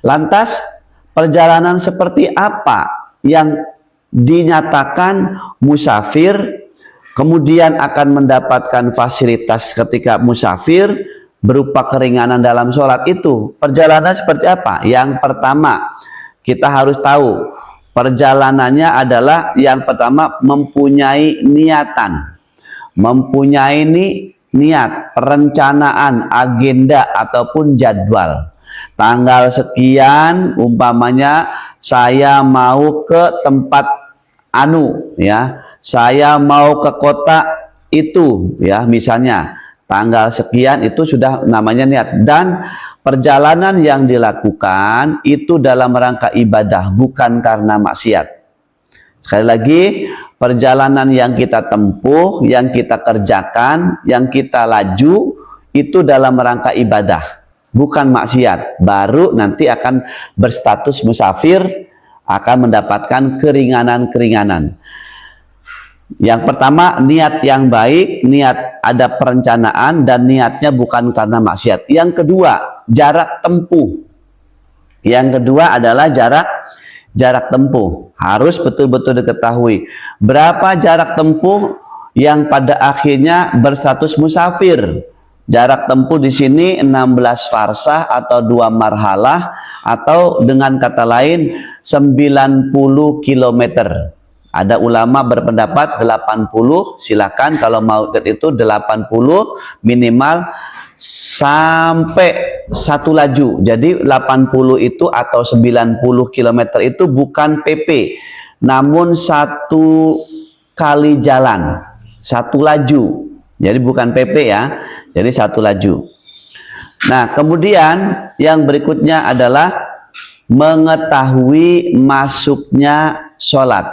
Lantas perjalanan seperti apa yang dinyatakan musafir, kemudian akan mendapatkan fasilitas ketika musafir berupa keringanan dalam sholat itu? Perjalanan seperti apa? Yang pertama, kita harus tahu perjalanannya adalah yang pertama mempunyai niatan, mempunyai niat, perencanaan, agenda ataupun jadwal. Tanggal sekian umpamanya saya mau ke tempat anu ya, saya mau ke kota itu ya, misalnya tanggal sekian, itu sudah namanya niat. Dan perjalanan yang dilakukan itu dalam rangka ibadah, bukan karena maksiat. Sekali lagi, perjalanan yang kita tempuh, yang kita kerjakan, yang kita laju, itu dalam rangka ibadah, bukan maksiat. Baru nanti akan berstatus musafir, akan mendapatkan keringanan-keringanan. Yang pertama, niat yang baik, niat ada perencanaan, dan niatnya bukan karena maksiat. Yang kedua, jarak tempuh. Yang kedua adalah jarak tempuh. Harus betul-betul diketahui berapa jarak tempuh yang pada akhirnya berstatus musafir. Jarak tempuh di sini 16 farsah atau 2 marhalah, atau dengan kata lain 90 km. Ada ulama berpendapat 80, silakan kalau mau itu 80 minimal sampai 1 laju. Jadi 80 itu atau 90 km itu bukan PP, namun 1 kali jalan, 1 laju. Jadi bukan PP ya, jadi 1 laju. Nah, kemudian yang berikutnya adalah mengetahui masuknya sholat.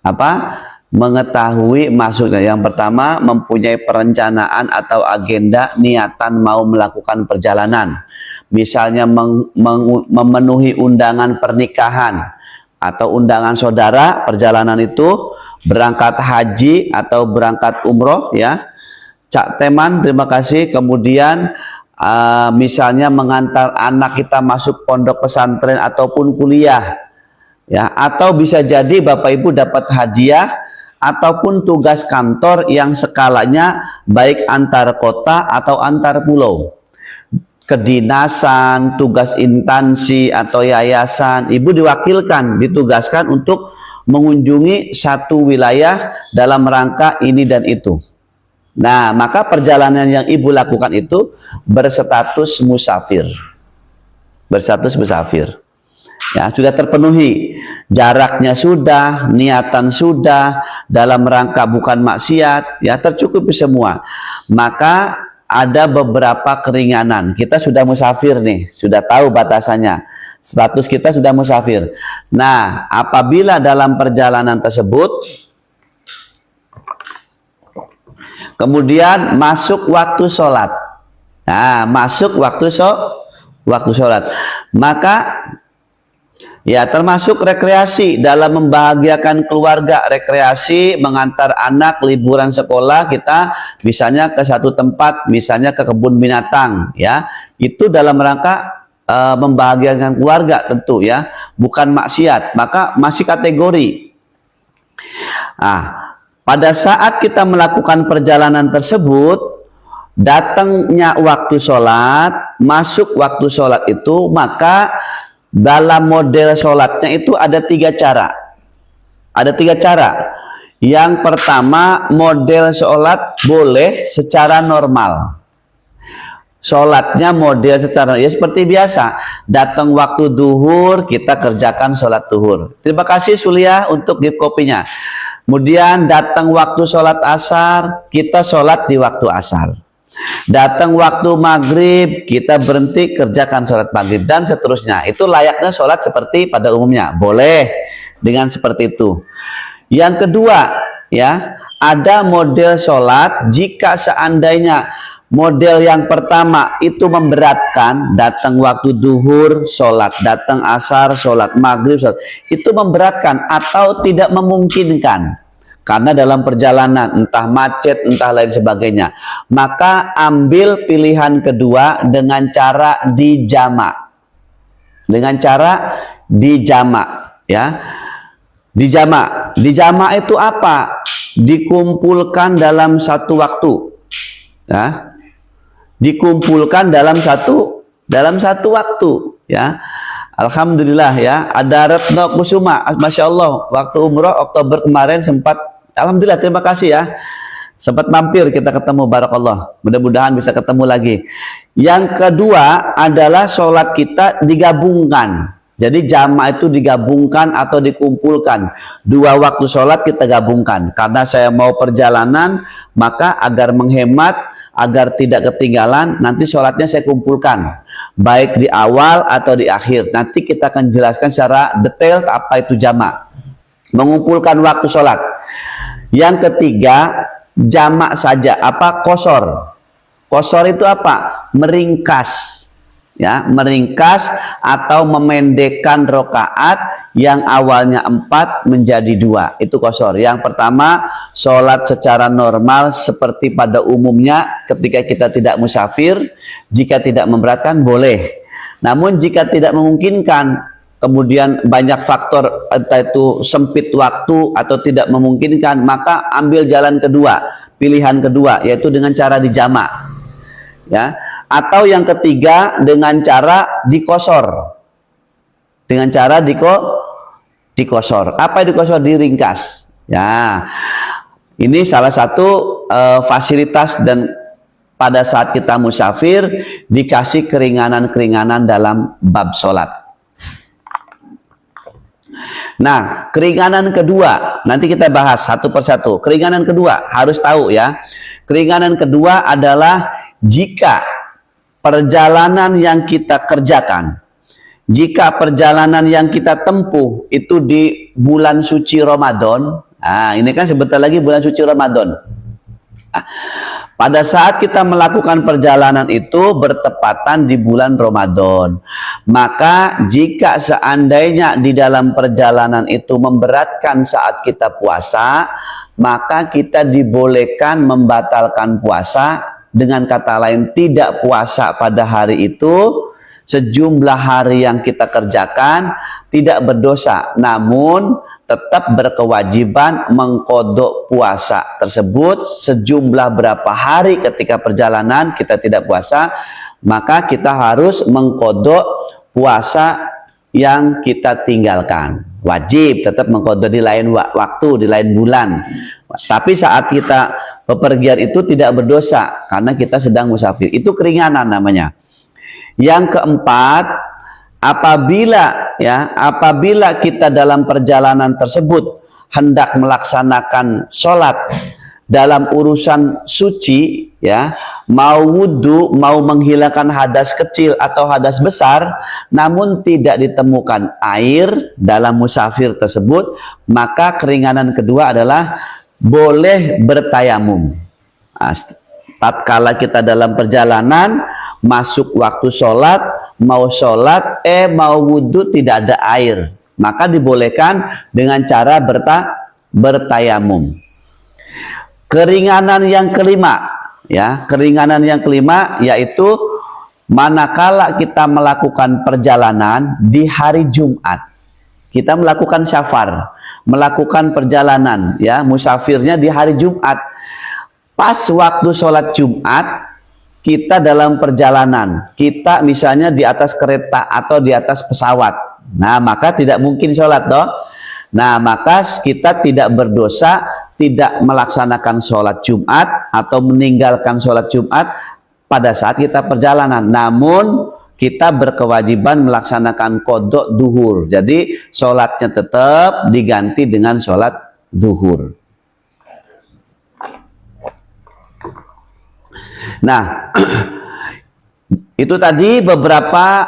Apa? Mengetahui masuknya. Yang pertama, mempunyai perencanaan atau agenda, niatan mau melakukan perjalanan. Misalnya memenuhi undangan pernikahan atau undangan saudara, perjalanan itu berangkat haji atau berangkat umroh ya. Cak Teman, terima kasih. Kemudian misalnya mengantar anak kita masuk pondok pesantren ataupun kuliah. Ya, atau bisa jadi Bapak Ibu dapat hadiah ataupun tugas kantor yang skalanya baik antar kota atau antar pulau. Kedinasan, tugas instansi atau yayasan, Ibu diwakilkan, ditugaskan untuk mengunjungi satu wilayah dalam rangka ini dan itu. Nah, maka perjalanan yang Ibu lakukan itu berstatus musafir. Berstatus musafir. Ya, sudah terpenuhi, jaraknya sudah, niatan sudah, dalam rangka bukan maksiat, ya tercukupi semua. Maka ada beberapa keringanan. Kita sudah musafir nih, sudah tahu batasannya. Status kita sudah musafir. Nah, apabila dalam perjalanan tersebut kemudian masuk waktu sholat, nah masuk waktu sholat, maka ya termasuk rekreasi dalam membahagiakan keluarga, rekreasi mengantar anak liburan sekolah, kita misalnya ke satu tempat, misalnya ke kebun binatang ya, itu dalam rangka membahagiakan keluarga tentu ya, bukan maksiat, maka masih kategori. Nah, pada saat kita melakukan perjalanan tersebut, datangnya waktu sholat, masuk waktu sholat itu, maka dalam model sholatnya itu ada 3 cara. Ada 3 cara. Yang pertama, model sholat boleh secara normal. Sholatnya model secara, ya seperti biasa. Datang waktu duhur, kita kerjakan sholat duhur. Terima kasih Sulia untuk gift kopinya. Kemudian datang waktu sholat asar, kita sholat di waktu asar. Datang waktu maghrib, kita berhenti kerjakan sholat maghrib, dan seterusnya. Itu layaknya sholat seperti pada umumnya. Boleh dengan seperti itu. Yang kedua, ya, ada model sholat jika seandainya model yang pertama itu memberatkan, datang waktu duhur sholat, datang asar sholat, maghrib sholat, itu memberatkan atau tidak memungkinkan karena dalam perjalanan entah macet entah lain sebagainya, maka ambil pilihan kedua dengan cara dijamak. dengan cara dijamak, ya. Dijamak itu apa? Dikumpulkan dalam satu waktu, ya. Dikumpulkan dalam satu waktu, ya. Alhamdulillah, ya. Ada Retno Kusuma, masya Allah, waktu umroh Oktober kemarin sempat, alhamdulillah, terima kasih, ya, sempat mampir, kita ketemu, barakallah. Mudah-mudahan bisa ketemu lagi. Yang kedua adalah sholat kita digabungkan. Jadi jamak itu digabungkan atau dikumpulkan. Dua waktu sholat kita gabungkan. Karena saya mau perjalanan, maka agar menghemat, agar tidak ketinggalan, nanti sholatnya saya kumpulkan. Baik di awal atau di akhir. Nanti kita akan jelaskan secara detail apa itu jamak. Mengumpulkan waktu sholat. Yang ketiga, jamak saja. Apa? Qashar. Qashar itu apa? Meringkas. Ya, meringkas atau memendekkan rokaat yang awalnya 4 menjadi 2. Itu qashar. Yang pertama, sholat secara normal seperti pada umumnya ketika kita tidak musafir. Jika tidak memberatkan boleh. Namun jika tidak memungkinkan, kemudian banyak faktor, entah itu sempit waktu atau tidak memungkinkan, maka ambil jalan kedua, pilihan kedua, yaitu dengan cara dijamak, ya. Atau yang ketiga dengan cara dikosor, dengan cara dikosor. Apa dikosor? Diringkas, ya. Ini salah satu fasilitas, dan pada saat kita musafir dikasih keringanan-keringanan dalam bab sholat. Nah, keringanan kedua nanti kita bahas satu persatu. Keringanan kedua harus tahu, ya. Keringanan kedua adalah jika perjalanan yang kita kerjakan, jika perjalanan yang kita tempuh itu di bulan suci Ramadan. Nah, ini kan sebentar lagi bulan suci Ramadan. Nah, pada saat kita melakukan perjalanan itu bertepatan di bulan Ramadan, maka jika seandainya di dalam perjalanan itu memberatkan saat kita puasa, maka kita dibolehkan membatalkan puasa. Dengan kata lain, tidak puasa pada hari itu. Sejumlah hari yang kita kerjakan tidak berdosa, namun tetap berkewajiban mengkodok puasa tersebut. Sejumlah berapa hari ketika perjalanan kita tidak puasa, maka kita harus mengkodok puasa yang kita tinggalkan. Wajib tetap mengkodok di lain waktu, di lain bulan. Tapi saat kita bepergian itu tidak berdosa karena kita sedang musafir. Itu keringanan namanya. Yang keempat, apabila kita dalam perjalanan tersebut hendak melaksanakan sholat dalam urusan suci, ya, mau wudhu, mau menghilangkan hadas kecil atau hadas besar, namun tidak ditemukan air dalam musafir tersebut, maka keringanan kedua adalah boleh bertayamum. Tatkala kita dalam perjalanan, masuk waktu sholat, mau wudhu tidak ada air, maka dibolehkan dengan cara bertayamum. Keringanan yang kelima, ya, keringanan yang kelima yaitu manakala kita melakukan perjalanan di hari Jumat, kita melakukan safar, melakukan perjalanan, ya, musafirnya di hari Jumat. Pas waktu sholat Jumat, kita dalam perjalanan, kita misalnya di atas kereta atau di atas pesawat, nah maka tidak mungkin sholat, toh. Nah, maka kita tidak berdosa, tidak melaksanakan sholat Jumat atau meninggalkan sholat Jumat pada saat kita perjalanan. Namun kita berkewajiban melaksanakan qodok duhur. Jadi sholatnya tetap diganti dengan sholat zuhur. Nah, itu tadi beberapa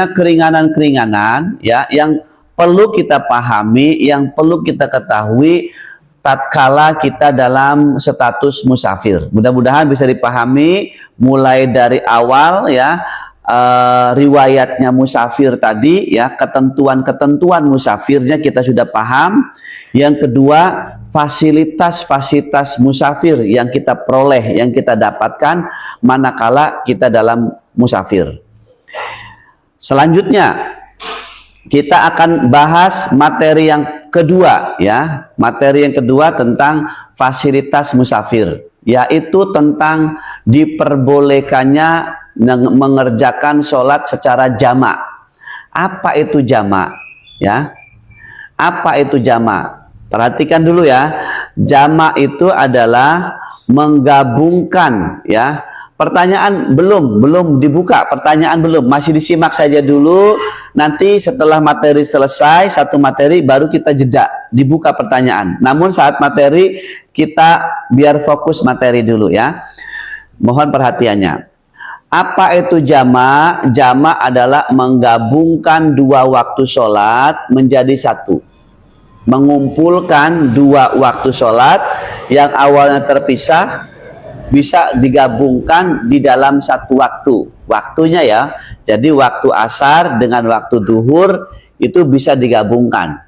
keringanan-keringanan, ya, yang perlu kita pahami, yang perlu kita ketahui tatkala kita dalam status musafir. Mudah-mudahan bisa dipahami mulai dari awal, ya, riwayatnya musafir tadi, ya, ketentuan-ketentuan musafirnya kita sudah paham. Yang kedua, fasilitas-fasilitas musafir yang kita peroleh, yang kita dapatkan manakala kita dalam musafir. Selanjutnya, kita akan bahas materi yang kedua ya. Materi yang kedua tentang fasilitas musafir, yaitu tentang diperbolehkannya mengerjakan sholat secara jamak. Apa itu jamak? Ya, apa itu jamak? Perhatikan dulu ya. Jamak itu adalah menggabungkan ya. Pertanyaan belum dibuka, pertanyaan belum, masih disimak saja dulu. Nanti setelah materi selesai, satu materi baru kita jeda, dibuka pertanyaan. Namun saat materi kita biar fokus materi dulu ya. Mohon perhatiannya. Apa itu jamak? Jamak adalah menggabungkan dua waktu sholat menjadi satu. Mengumpulkan dua waktu sholat yang awalnya terpisah bisa digabungkan di dalam satu waktu. Waktunya ya, jadi waktu asar dengan waktu duhur itu bisa digabungkan.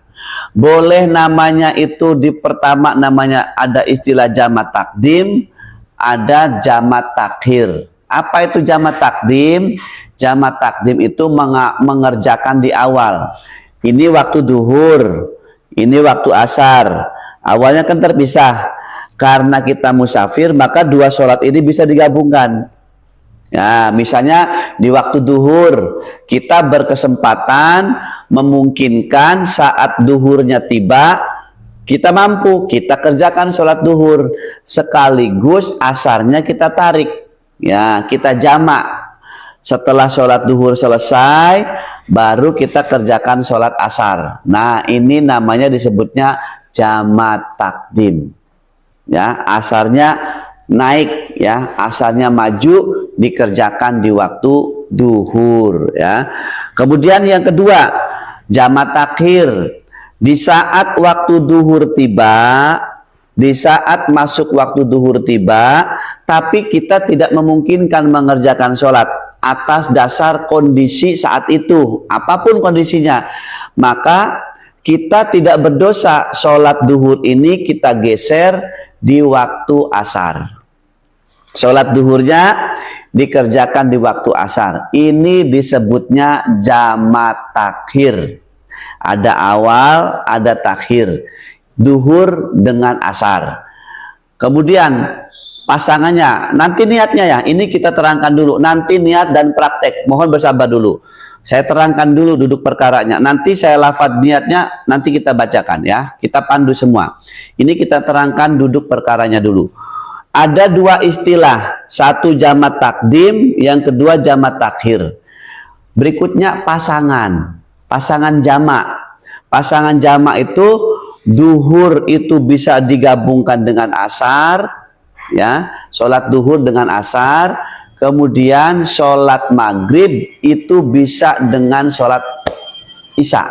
Boleh namanya itu di pertama namanya ada istilah jamak takdim, ada jamak takhir. Apa itu jamak takdim? Jamak takdim itu mengerjakan di awal. Ini waktu duhur, ini waktu asar. Awalnya kan terpisah. Karena kita musafir, maka dua sholat ini bisa digabungkan. Ya, misalnya di waktu duhur, kita berkesempatan memungkinkan saat duhurnya tiba, kita mampu, kita kerjakan sholat duhur. Sekaligus asarnya kita tarik. Ya, kita jamak. Setelah sholat duhur selesai, baru kita kerjakan sholat asar. Nah, ini namanya disebutnya jamak takdim. Ya, asarnya naik ya, asarnya maju, dikerjakan di waktu duhur ya. Kemudian yang kedua, jamak takhir. Di saat waktu duhur tiba, di saat masuk waktu duhur tiba, tapi kita tidak memungkinkan mengerjakan sholat atas dasar kondisi saat itu, apapun kondisinya, maka kita tidak berdosa. Sholat duhur ini kita geser di waktu asar. Sholat duhurnya dikerjakan di waktu asar. Ini disebutnya jamak takhir. Ada awal, ada takhir. Duhur dengan asar. Kemudian pasangannya, nanti niatnya ya, ini kita terangkan dulu. Nanti niat dan praktek, mohon bersabar dulu. Saya terangkan dulu duduk perkaranya. Nanti saya lafadz niatnya, nanti kita bacakan ya. Kita pandu semua. Ini kita terangkan duduk perkaranya dulu. Ada dua istilah. Satu jamak takdim, yang kedua jamak takhir. Berikutnya pasangan. Pasangan jamak. Pasangan jamak itu duhur itu bisa digabungkan dengan asar. Ya, sholat duhur dengan asar. Kemudian sholat maghrib itu bisa dengan sholat isya.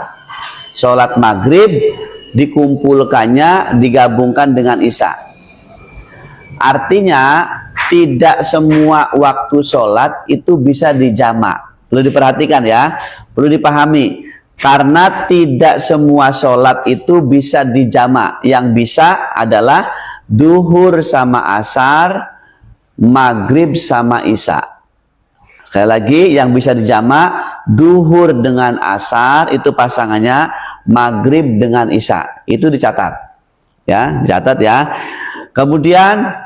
Sholat maghrib dikumpulkannya, digabungkan dengan isya. Artinya tidak semua waktu sholat itu bisa dijamak. Perlu diperhatikan ya, perlu dipahami. Karena tidak semua sholat itu bisa dijamak. Yang bisa adalah duhur sama asar, maghrib sama isya. Sekali lagi, yang bisa dijamak duhur dengan asar itu pasangannya, maghrib dengan isya. Itu dicatat ya, dicatat ya. Kemudian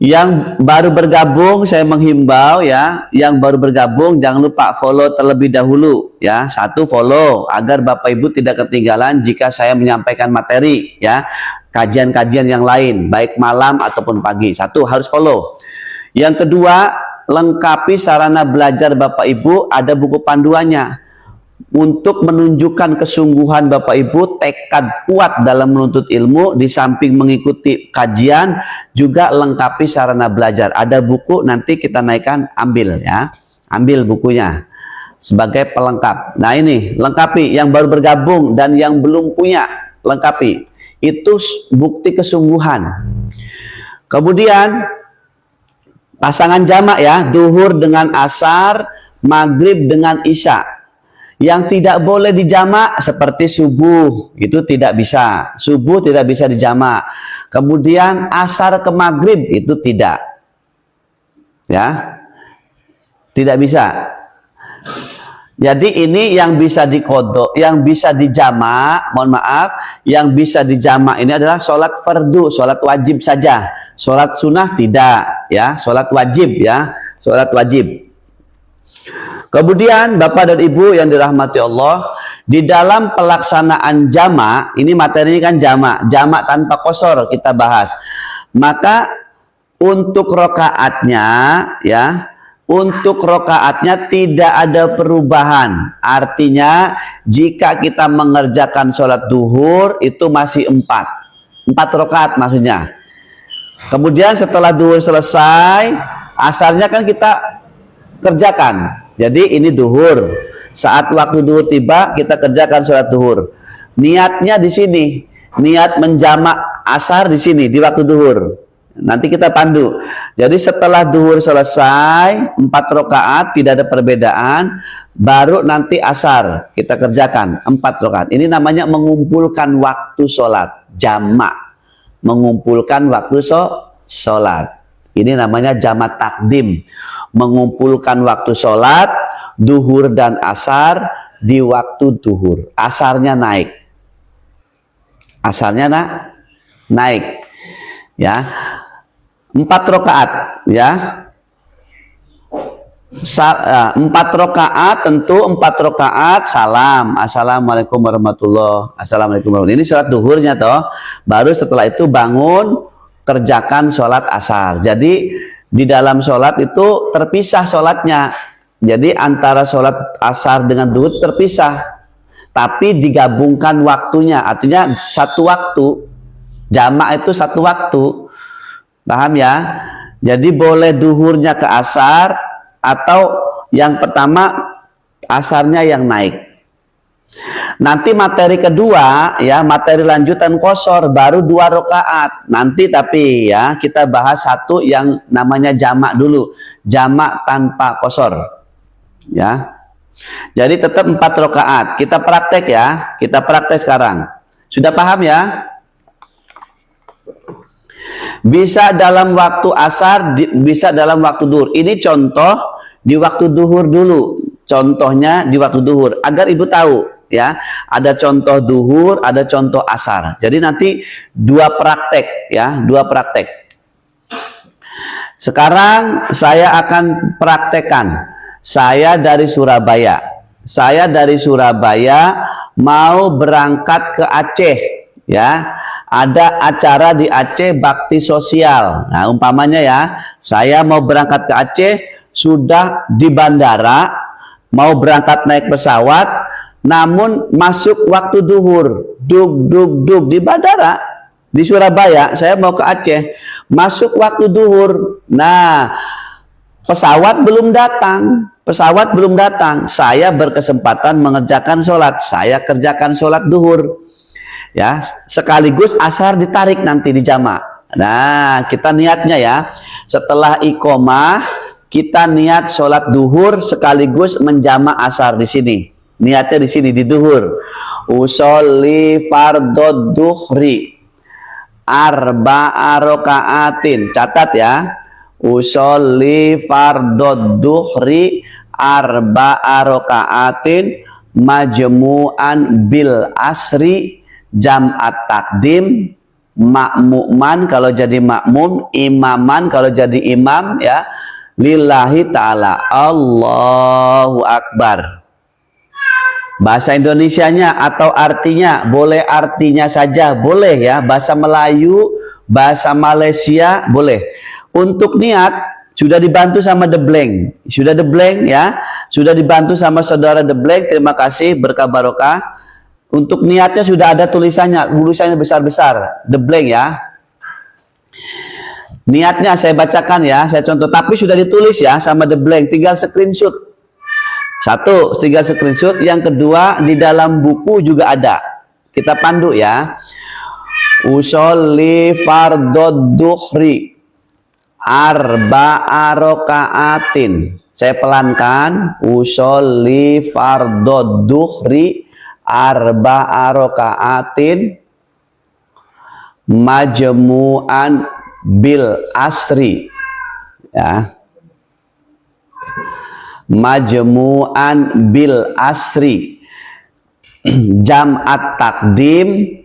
yang baru bergabung, saya menghimbau ya, yang baru bergabung jangan lupa follow terlebih dahulu ya. Satu, follow agar Bapak Ibu tidak ketinggalan jika saya menyampaikan materi ya, kajian-kajian yang lain baik malam ataupun pagi. Satu, harus follow. Yang kedua, lengkapi sarana belajar Bapak Ibu, ada buku panduannya. Untuk menunjukkan kesungguhan Bapak Ibu, tekad kuat dalam menuntut ilmu, di samping mengikuti kajian, juga lengkapi sarana belajar. Ada buku, nanti kita naikkan, ambil ya. Ambil bukunya sebagai pelengkap. Nah ini, lengkapi. Yang baru bergabung dan yang belum punya, lengkapi. Itu bukti kesungguhan. Kemudian, pasangan jamak ya, duhur dengan asar, maghrib dengan isya. Yang tidak boleh dijamak seperti subuh, itu tidak bisa. Subuh tidak bisa dijamak. Kemudian asar ke maghrib itu tidak. Ya. Tidak bisa. Jadi ini yang bisa dikodok, yang bisa dijamak, mohon maaf, yang bisa dijamak ini adalah sholat fardu, sholat wajib saja. Sholat sunnah tidak, ya, sholat wajib, ya, sholat wajib. Kemudian Bapak dan Ibu yang dirahmati Allah, di dalam pelaksanaan jamak, ini materinya kan jamak tanpa qasar kita bahas. Maka untuk rokaatnya, ya, untuk rokaatnya tidak ada perubahan. Artinya jika kita mengerjakan sholat duhur itu masih 4 rokaat maksudnya. Kemudian setelah duhur selesai, asarnya kan kita kerjakan. Jadi ini duhur. Saat waktu duhur tiba, kita kerjakan sholat duhur. Niatnya di sini, niat menjamak asar di sini di waktu duhur. Nanti kita pandu. Jadi setelah duhur selesai 4 rakaat tidak ada perbedaan, baru nanti asar kita kerjakan 4 rakaat. Ini namanya mengumpulkan waktu sholat jamak, mengumpulkan waktu sholat. Ini namanya jamak takdim, mengumpulkan waktu sholat duhur dan asar di waktu duhur. Asarnya naik, asarnya naik, ya. 4 rakaat, ya. 4 rakaat tentu 4 rakaat salam, assalamualaikum warahmatullah, assalamualaikum warahmatullah. Ini sholat duhurnya toh. Baru setelah itu bangun kerjakan sholat asar. Jadi di dalam sholat itu terpisah sholatnya. Jadi antara sholat asar dengan duhur terpisah, tapi digabungkan waktunya. Artinya satu waktu. Jamak itu satu waktu. Paham ya? Jadi boleh duhurnya ke asar, atau yang pertama asarnya yang naik. Nanti materi kedua, ya, materi lanjutan qasar baru 2 rakaat. Nanti tapi ya kita bahas satu yang namanya jamak dulu, jamak tanpa qasar, ya. Jadi tetap 4 rakaat. Kita praktek ya, kita praktek sekarang. Sudah paham ya? Bisa dalam waktu asar, bisa dalam waktu duhur. Ini contoh di waktu duhur dulu. Contohnya di waktu duhur agar ibu tahu, ya. Ada contoh duhur, ada contoh asar. Jadi nanti 2 praktek, ya, 2 praktek. Sekarang saya akan praktekkan. Saya dari Surabaya. Saya dari Surabaya mau berangkat ke Aceh, ya. Ada acara di Aceh bakti sosial. Nah, umpamanya ya, saya mau berangkat ke Aceh, sudah di bandara, mau berangkat naik pesawat, namun masuk waktu duhur, dug di bandara di Surabaya, saya mau ke Aceh, masuk waktu duhur. Nah, pesawat belum datang, saya berkesempatan mengerjakan sholat, saya kerjakan sholat duhur, ya, sekaligus asar ditarik nanti di jamak. Nah, kita niatnya ya, setelah iqomah kita niat sholat duhur sekaligus menjamak asar di sini. Niatnya di sini di duhur. Usolli fardod duhri arba'a raka'atin. Catat ya. Usolli fardod duhri arba'a raka'atin majmu'an bil asri jam'at takdim, makmuman kalau jadi makmum, imaman kalau jadi imam, ya, lillahi ta'ala, Allahu Akbar. Bahasa Indonesianya atau artinya, boleh artinya saja, boleh ya, bahasa Melayu, bahasa Malaysia, boleh. Untuk niat, sudah dibantu sama The Blank, sudah The Blank ya, sudah dibantu sama saudara The Blank, terima kasih, berkah barokah. Untuk niatnya sudah ada tulisannya besar-besar, The Blank ya. Niatnya saya bacakan ya, saya contoh, tapi sudah ditulis ya sama The Blank, tinggal screenshot. Satu, tinggal screenshot. Yang kedua, di dalam buku juga ada. Kita pandu ya. Usolli fardod duhri arba'a raka'atin. Saya pelankan. Usolli fardod duhri arba'a raka'atin majmu'an bil asri, ya. majmu'an bil asri, jam'at takdim,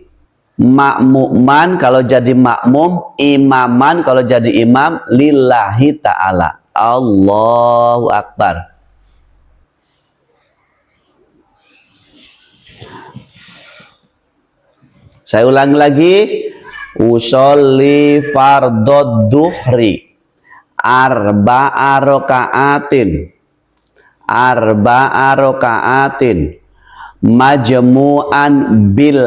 makmuman kalau jadi makmum, imaman kalau jadi imam, lillahi ta'ala. Allahu Akbar. Saya ulang lagi. Usolli fardod duhri arba'a raka'atin majmu'an bil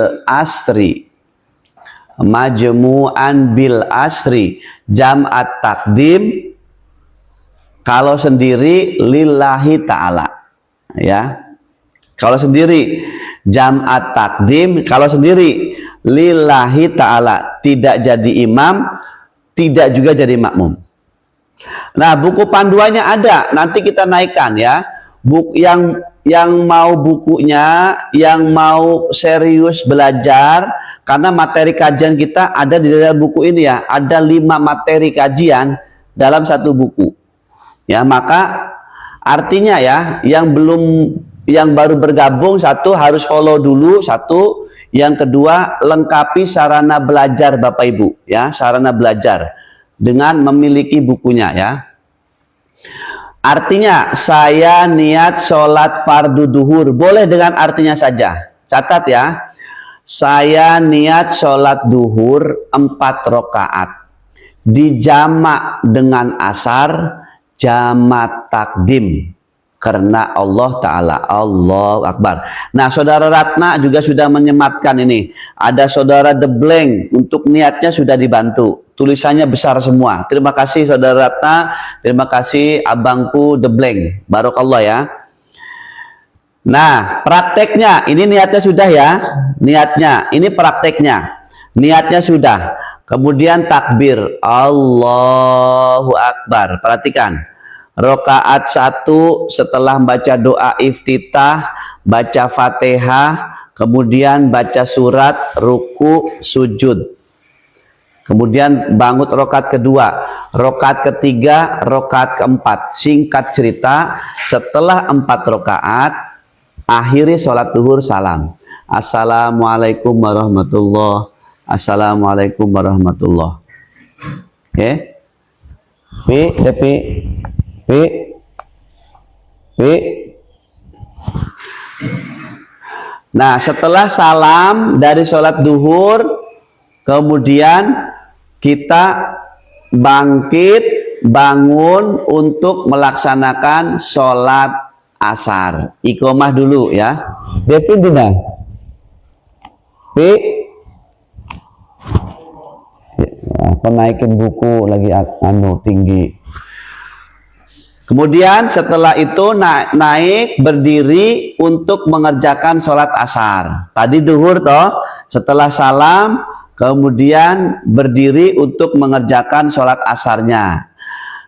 asri jam'at takdim kalau sendiri lillahi ta'ala, ya. Kalau sendiri jam'at takdim, kalau sendiri lillahi ta'ala, tidak jadi imam, tidak juga jadi makmum. Nah, buku panduannya ada, nanti kita naikkan ya. Yang mau bukunya, yang mau serius belajar, karena materi kajian kita ada di dalam buku ini ya. Ada 5 materi kajian dalam satu buku. Ya, maka artinya ya, yang baru bergabung satu harus follow dulu satu, yang kedua lengkapi sarana belajar Bapak Ibu ya, sarana belajar dengan memiliki bukunya ya. Artinya saya niat sholat fardu duhur, boleh dengan artinya saja. Catat ya, saya niat sholat duhur 4 rakaat dijamak dengan asar, jamak takdim karena Allah Ta'ala. Allahu Akbar. Nah, saudara Ratna juga sudah menyematkan ini. Ada saudara The Blank, untuk niatnya sudah dibantu. Tulisannya besar semua. Terima kasih saudara Ratna. Terima kasih abangku The Blank. Barokallah ya. Nah, prakteknya. Ini niatnya sudah ya. Niatnya. Ini prakteknya. Niatnya sudah. Kemudian takbir. Allahu Akbar. Perhatikan. Rakaat 1 setelah baca doa iftitah, baca Fatihah, kemudian baca surat, ruku, sujud. Kemudian bangun rakaat kedua, rakaat ketiga, rakaat keempat. Singkat cerita, setelah 4 rakaat, akhiri sholat duhur salam. Assalamualaikum warahmatullahi wabarakatuh. Assalamualaikum warahmatullahi wabarakatuh. Oke. Nah, setelah salam dari sholat duhur, kemudian kita bangun untuk melaksanakan sholat asar. Iqomah dulu ya. Devin dina. Aku naikin buku lagi tinggi. Kemudian setelah itu naik berdiri untuk mengerjakan sholat asar. Tadi duhur toh, setelah salam kemudian berdiri untuk mengerjakan sholat asarnya,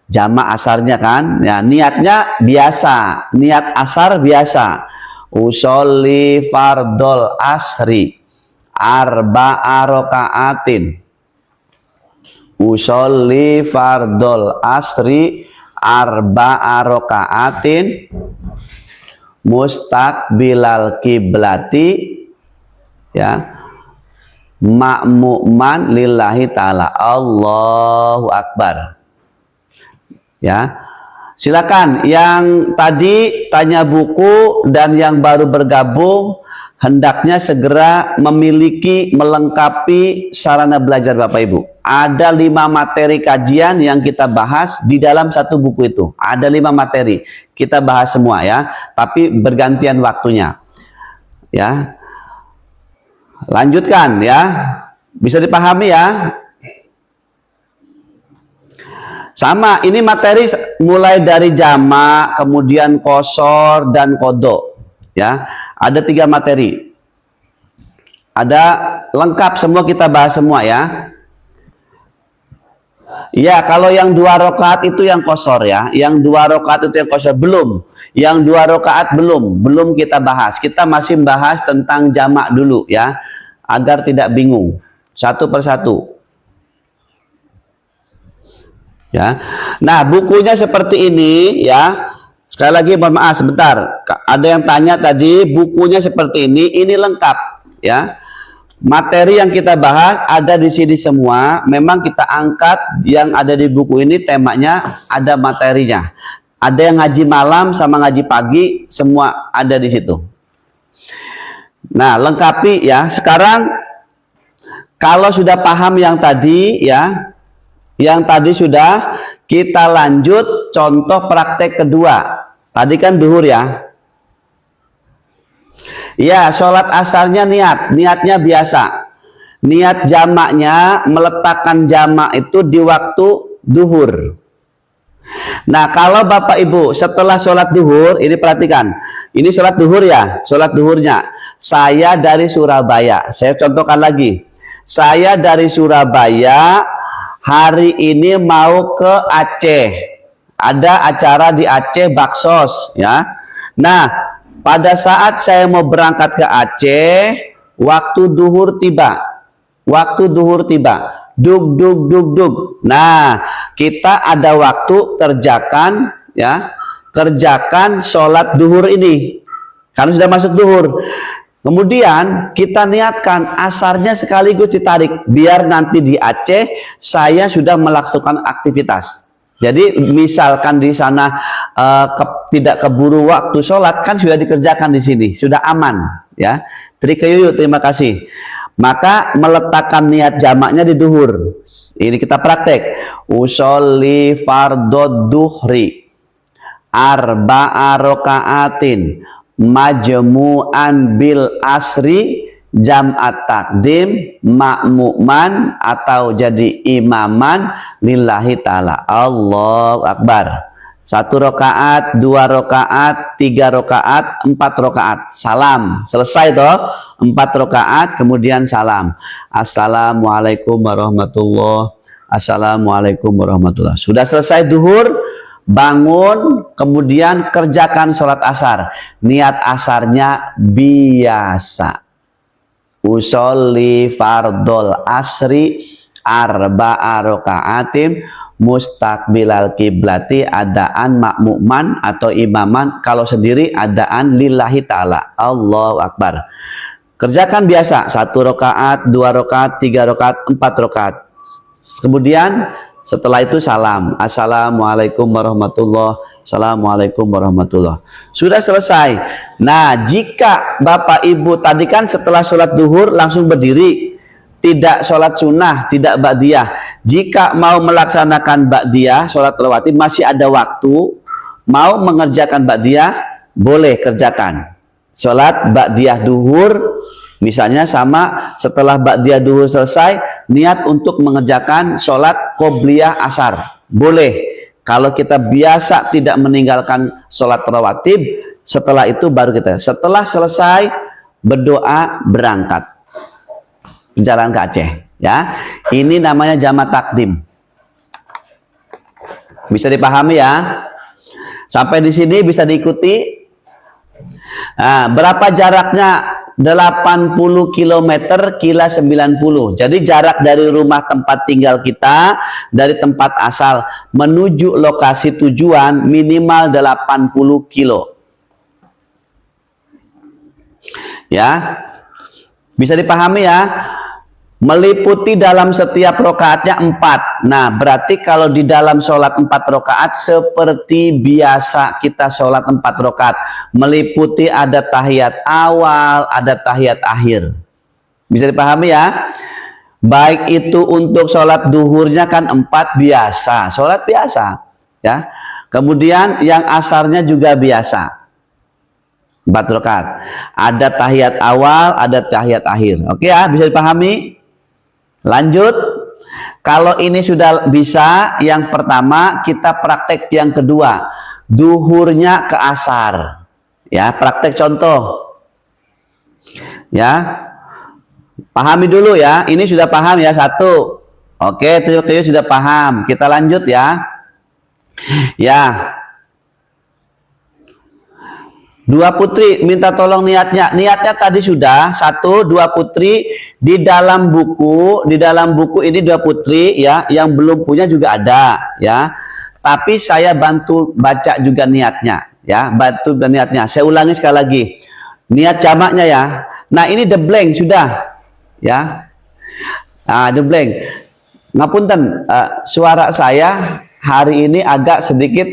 jamak asarnya kan ya. Niatnya biasa, niat asar biasa. Usolli fardol asri arba'a raka'atin. Usolli fardol asri arba'a raka'atin mustaqbilal kiblati ya, makmuman lillahi ta'ala. Allahu Akbar ya. Silakan yang tadi tanya buku dan yang baru bergabung, hendaknya segera melengkapi sarana belajar Bapak Ibu. Ada 5 materi kajian yang kita bahas di dalam satu buku itu. Ada 5 materi. Kita bahas semua ya, tapi bergantian waktunya. Ya. Lanjutkan ya. Bisa dipahami ya? Sama, ini materi mulai dari jamak, kemudian qashar dan qadha. Ya. Ada 3 materi. Ada lengkap semua, kita bahas semua ya. Ya, kalau yang 2 rakaat itu yang qashar ya. Yang 2 rakaat itu yang qashar belum. Yang 2 rakaat belum kita bahas. Kita masih bahas tentang jamak dulu ya, agar tidak bingung. Satu persatu. Ya. Nah, bukunya seperti ini ya. Sekali lagi mohon maaf sebentar. Ada yang tanya tadi bukunya seperti ini lengkap ya. Materi yang kita bahas ada di sini semua. Memang kita angkat yang ada di buku ini temanya, ada materinya. Ada yang ngaji malam sama ngaji pagi, semua ada di situ. Nah, lengkapi ya. Sekarang kalau sudah paham yang tadi ya, yang tadi sudah, kita lanjut contoh praktek kedua. Tadi kan duhur ya. Ya, sholat asarnya niatnya biasa. Niat jamaknya, meletakkan jamak itu di waktu duhur. Nah, kalau Bapak Ibu setelah sholat duhur, ini perhatikan. Ini sholat duhur ya, sholat duhurnya. Saya dari Surabaya. Saya contohkan lagi. Saya dari Surabaya, hari ini mau ke Aceh. Ada acara di Aceh, Baksos ya. Nah, pada saat saya mau berangkat ke Aceh, waktu duhur tiba. Waktu duhur tiba. Dug dug dug dug. Nah, kita ada waktu kerjakan ya. Kerjakan sholat duhur ini. Karena sudah masuk duhur. Kemudian kita niatkan asarnya sekaligus ditarik. Biar nanti di Aceh saya sudah melaksanakan aktivitas. Jadi misalkan di sana tidak keburu waktu sholat, kan sudah dikerjakan di sini, sudah aman ya. Trikayuyu, terima kasih. Maka meletakkan niat jamaknya di duhur. Ini kita praktek. Usolli fardod duhri arba'a rokaatin majmu'an bil asri jam'at takdim ma'mu'man atau jadi imaman lillahi ta'ala. Allahu Akbar. 1 rakaat, 2 rakaat, 3 rakaat, 4 rakaat. Salam. Selesai toh? 4 rakaat kemudian salam. Assalamualaikum warahmatullahi. Assalamualaikum warahmatullahi. Sudah selesai duhur, bangun, kemudian kerjakan sholat asar. Niat asarnya biasa. Usolli fardol asri arba'a rokaatim mustaqbilal kiblati adaan makmuman atau imaman, kalau sendiri adaan lillahi ta'ala. Allahu Akbar. Kerjakan biasa 1 rakaat, 2 rakaat, 3 rakaat, 4 rakaat. Kemudian setelah itu salam. Assalamualaikum warahmatullahi. Assalamualaikum warahmatullahi. Sudah selesai. Nah, jika Bapak Ibu tadi kan setelah sholat duhur langsung berdiri, tidak sholat sunnah, tidak ba'diyah. Jika mau melaksanakan ba'diyah, sholat rawatib, masih ada waktu, mau mengerjakan ba'diyah, boleh kerjakan. Sholat ba'diyah duhur, misalnya sama setelah ba'diyah duhur selesai, niat untuk mengerjakan sholat qobliyah asar. Boleh. Kalau kita biasa tidak meninggalkan sholat rawatib, setelah itu baru kita. Setelah selesai berdoa berangkat jalan ke Aceh. Ya, ini namanya jamak takdim. Bisa dipahami ya? Sampai di sini bisa diikuti. Nah, berapa jaraknya? 80 km, kila 90. Jadi jarak dari rumah tempat tinggal kita, dari tempat asal menuju lokasi tujuan minimal 80 kilo. Ya, bisa dipahami ya? Meliputi dalam setiap rokaatnya 4. Nah, berarti kalau di dalam sholat 4 rokaat seperti biasa kita sholat 4 rokaat, meliputi ada tahiyat awal, ada tahiyat akhir. Bisa dipahami ya? Baik itu untuk sholat duhurnya kan 4 biasa, sholat biasa ya. Kemudian yang asarnya juga biasa, 4 rokaat. Ada tahiyat awal, ada tahiyat akhir. Oke ya, bisa dipahami? Lanjut, kalau ini sudah bisa, yang pertama kita praktek yang kedua, duhurnya ke asar. Ya, praktek contoh. Ya, pahami dulu ya. Ini sudah paham ya 1. Oke, trio sudah paham. Kita lanjut ya. Ya. 2 putri minta tolong niatnya. Niatnya tadi sudah 1, 2 putri di dalam buku. Di dalam buku ini 2 putri ya. Yang belum punya juga ada ya. Tapi saya bantu baca juga niatnya. ya, bantu niatnya. Saya ulangi sekali lagi. Niat jamaknya ya. Nah, ini the blank sudah. Ya. Nah, the blank. Ngapunten, suara saya hari ini agak sedikit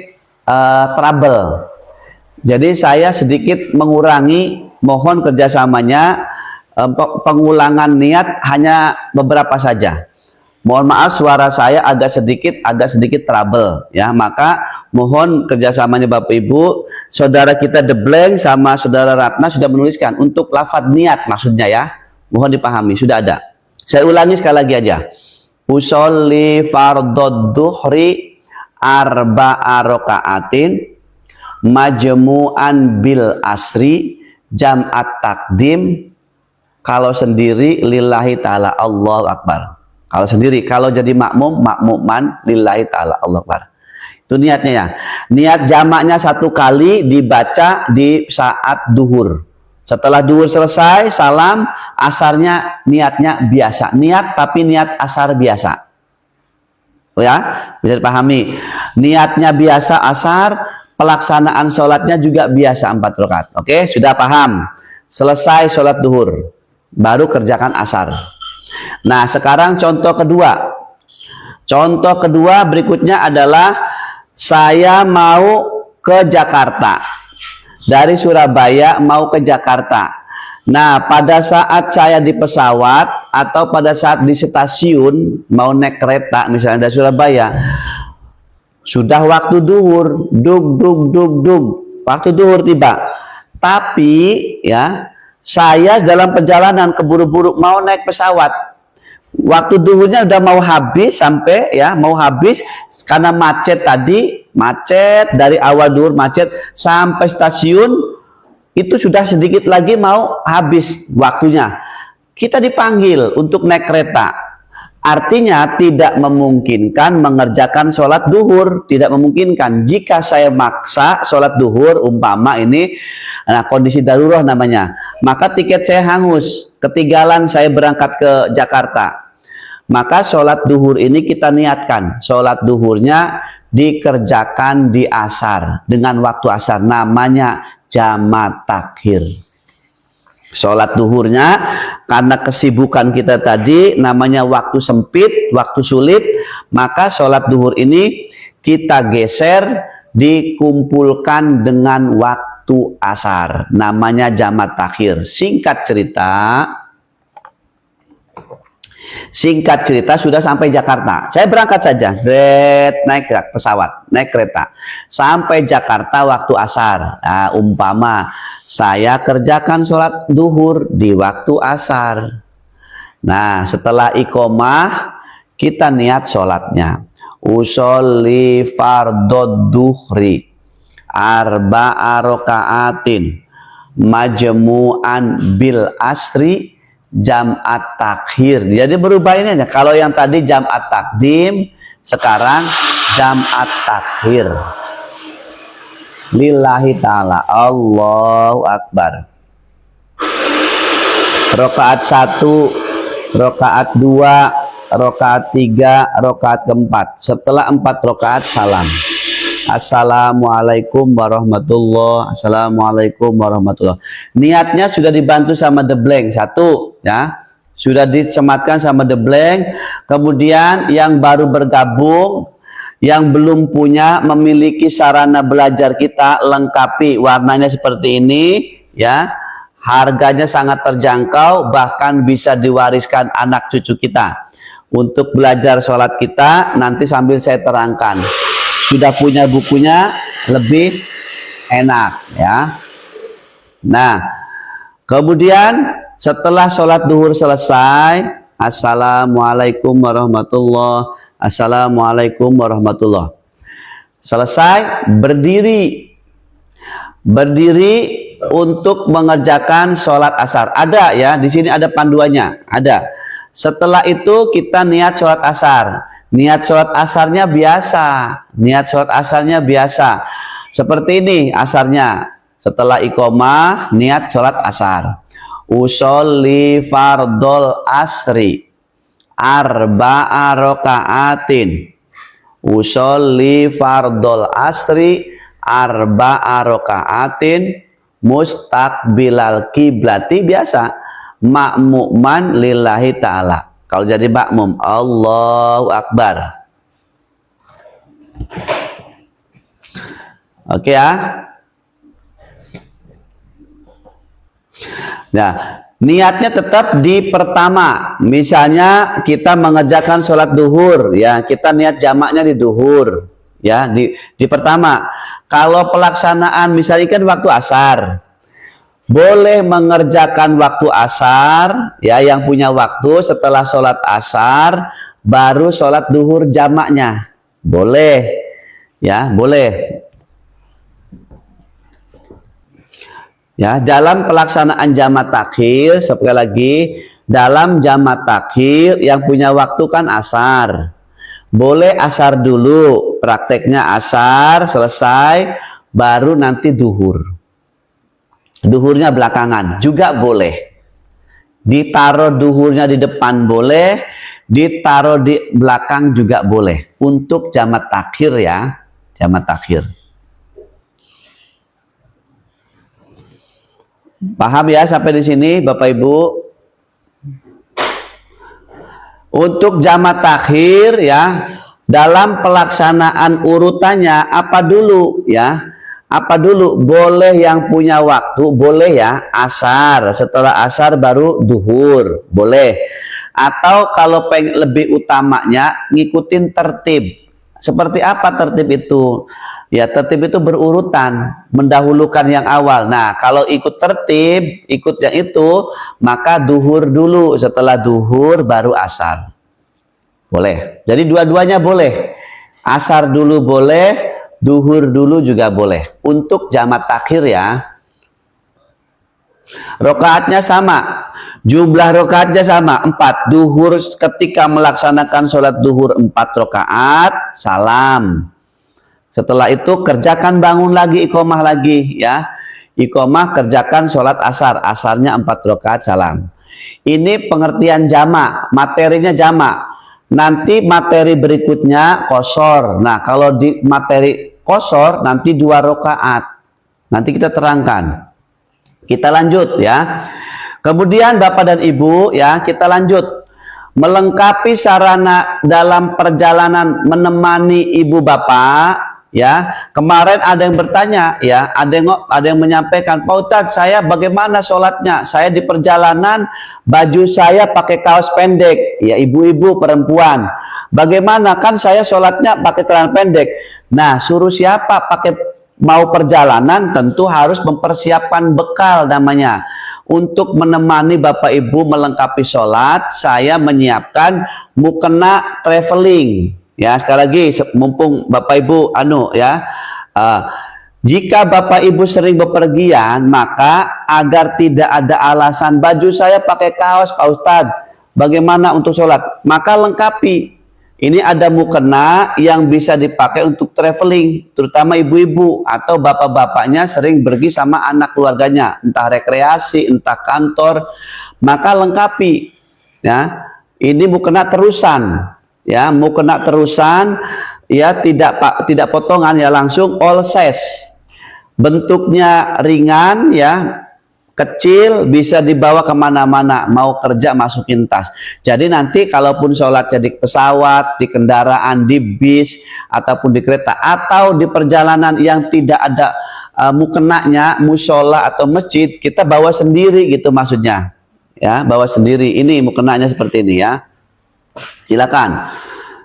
trouble. Jadi saya sedikit mengurangi, mohon kerjasamanya, pengulangan niat hanya beberapa saja. Mohon maaf suara saya agak sedikit trouble ya, maka mohon kerjasamanya Bapak Ibu. Saudara kita The Blank sama saudara Ratna sudah menuliskan untuk lafadz niat maksudnya ya, mohon dipahami, sudah ada. Saya ulangi sekali lagi aja. Usolli fardod duhri arba'a raka'atin majmu'an bil asri jam'at takdim. Kalau sendiri lillahi ta'ala Allahu Akbar. Kalau sendiri, kalau jadi makmum, makmuman lillahi ta'ala Allah Akbar. Itu niatnya ya. Niat jamaknya satu kali dibaca di saat duhur. Setelah duhur selesai, salam, asarnya niatnya biasa. Niat tapi niat asar biasa. Oh ya, bisa dipahami. Niatnya biasa asar, pelaksanaan sholatnya juga biasa 4 rakaat. Oke, sudah paham. Selesai sholat duhur, baru kerjakan asar. Nah, sekarang contoh kedua. Contoh kedua berikutnya adalah saya mau ke Jakarta. Dari Surabaya mau ke Jakarta. Nah, pada saat saya di pesawat atau pada saat di stasiun mau naik kereta misalnya dari Surabaya, sudah waktu duhur, waktu duhur tiba. Tapi ya, saya dalam perjalanan keburu-buru mau naik pesawat. Waktu duhurnya udah mau habis sampai ya, mau habis karena macet tadi, macet dari awal duhur macet sampai stasiun itu sudah sedikit lagi mau habis waktunya. Kita dipanggil untuk naik kereta. Artinya tidak memungkinkan mengerjakan sholat duhur, tidak memungkinkan. Jika saya maksa sholat duhur, umpama ini, nah kondisi darurat namanya, maka tiket saya hangus, ketinggalan saya berangkat ke Jakarta. Maka sholat duhur ini kita niatkan, sholat duhurnya dikerjakan di asar, dengan waktu asar, namanya jamak takhir. Sholat duhurnya karena kesibukan kita tadi namanya waktu sempit, waktu sulit, maka sholat duhur ini kita geser, dikumpulkan dengan waktu asar, namanya jamak takhir. Singkat cerita sudah sampai Jakarta. Saya berangkat saja, naik pesawat, naik kereta, sampai Jakarta waktu asar. Nah, umpama saya kerjakan sholat duhur di waktu asar. Nah, setelah iqomah kita niat sholatnya. Usolli fardod duhri arba'a raka'atin majmu'an bil asri jam'at takhir. Jadi berubah ini aja. Kalau yang tadi jam'at takdim, sekarang jam'at takhir. Lillahi ta'ala Allahu Akbar. Rakaat 1, rakaat 2, rakaat 3, rakaat keempat. Setelah 4 rakaat salam. Assalamualaikum warahmatullah. Assalamualaikum warahmatullah. Niatnya sudah dibantu sama The Blank satu ya, sudah disematkan sama The Blank. Kemudian yang baru bergabung, yang belum punya, memiliki sarana belajar kita, lengkapi, warnanya seperti ini ya, harganya sangat terjangkau, bahkan bisa diwariskan anak cucu kita untuk belajar sholat kita. Nanti sambil saya terangkan, sudah punya bukunya lebih enak ya. Nah, kemudian setelah sholat duhur selesai, assalamualaikum warahmatullah, assalamualaikum warahmatullah, selesai, berdiri untuk mengerjakan sholat asar. Ada ya, di sini ada panduannya, ada. Setelah itu kita niat sholat asar. Niat sholat asarnya biasa, niat sholat asarnya biasa. Seperti ini asarnya. Setelah iqomah, niat sholat asar. Usolli fardol asri arba'a raka'atin. Usolli fardol asri arba'a raka'atin mustaqbilal kiblati, biasa ma'muman lillahi ta'ala. Kalau jadi makmum, Allahu Akbar. Oke ya. Nah, niatnya tetap di pertama. Misalnya kita mengerjakan sholat duhur, ya kita niat jamaknya di duhur, ya di pertama. Kalau pelaksanaan misalnya kan waktu asar, boleh mengerjakan waktu asar, ya yang punya waktu setelah sholat asar baru sholat duhur jamaknya, boleh, ya boleh. Ya, dalam pelaksanaan jamak takhir, sekali lagi, dalam jamak takhir yang punya waktu kan asar. Boleh asar dulu, prakteknya asar selesai, baru nanti duhur. Duhurnya belakangan, juga boleh. Ditaruh duhurnya di depan boleh, ditaruh di belakang juga boleh. Untuk jamak takhir ya, jamak takhir. Paham ya sampai di sini Bapak Ibu? Untuk jamak takhir ya, dalam pelaksanaan urutannya apa dulu ya? Apa dulu? Boleh yang punya waktu, boleh ya, asar, setelah asar baru duhur, boleh. Atau kalau pengen lebih utamanya ngikutin tertib. Seperti apa tertib itu? Ya tertib itu berurutan, mendahulukan yang awal. Nah kalau ikut tertib, ikut yang itu, maka duhur dulu, setelah duhur baru asar. Boleh. Jadi dua-duanya boleh. Asar dulu boleh, duhur dulu juga boleh. Untuk jamak takhir ya. Rokaatnya sama. Jumlah rokaatnya sama, 4. Duhur ketika melaksanakan sholat duhur 4 rokaat, salam. Setelah itu kerjakan bangun lagi, iqomah lagi ya. Iqomah kerjakan sholat asar, asarnya 4 rakaat salam. Ini pengertian jamak, materinya jamak. Nanti materi berikutnya qashar. Nah kalau di materi qashar nanti 2 rakaat. Nanti kita terangkan. Kita lanjut ya. Kemudian Bapak dan Ibu ya, kita lanjut. Melengkapi sarana dalam perjalanan menemani ibu bapak. Ya, kemarin ada yang bertanya, ya, ada yang menyampaikan, Pak Ustadz, saya bagaimana sholatnya? Saya di perjalanan, baju saya pakai kaos pendek, ya, ibu-ibu perempuan. Bagaimana kan saya sholatnya pakai celana pendek? Nah, suruh siapa pakai mau perjalanan? Tentu harus mempersiapkan bekal namanya. Untuk menemani Bapak Ibu melengkapi sholat, saya menyiapkan mukena traveling. Ya, sekali lagi mumpung Bapak Ibu jika Bapak Ibu sering bepergian, maka agar tidak ada alasan baju saya pakai kaos Pak Ustadz, bagaimana untuk sholat? Maka lengkapi. Ini ada mukena yang bisa dipakai untuk traveling, terutama ibu-ibu atau bapak-bapaknya sering pergi sama anak keluarganya, entah rekreasi, entah kantor, maka lengkapi. Ya, ini mukena terusan. Ya, mau kena terusan ya, tidak potongan ya, langsung all size. Bentuknya ringan ya, kecil, bisa dibawa kemana-mana, mau kerja masukin tas. Jadi nanti kalaupun sholatnya di pesawat, di kendaraan, di bis ataupun di kereta atau di perjalanan yang tidak ada mukenanya, musola atau masjid, kita bawa sendiri gitu maksudnya. Ya, bawa sendiri. Ini mukenanya seperti ini ya. Silakan.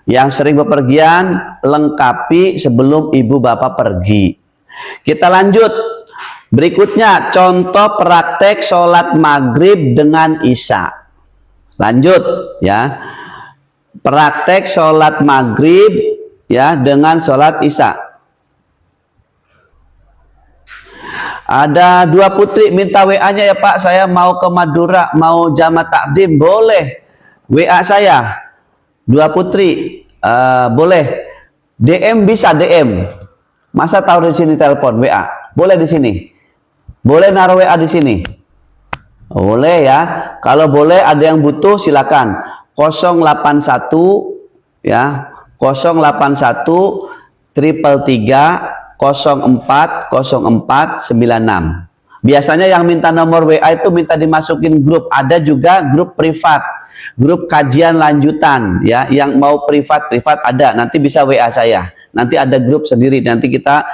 Yang sering bepergian, lengkapi sebelum ibu bapak pergi. Kita lanjut. Berikutnya, contoh praktek sholat maghrib dengan isya. Lanjut ya. Praktek sholat maghrib ya dengan sholat isya. Ada 2 putri minta WA-nya ya Pak, saya mau ke Madura, mau jamak takdim, boleh. WA saya 2 putri, boleh. DM bisa DM. Masa tahu di sini telepon WA? Boleh di sini. Boleh naruh WA di sini. Boleh ya. Kalau boleh ada yang butuh silakan. 081 ya. 081 333 040496. Biasanya yang minta nomor WA itu minta dimasukin grup. Ada juga grup privat, grup kajian lanjutan ya. Yang mau privat ada, nanti bisa WA saya. Nanti ada grup sendiri, nanti kita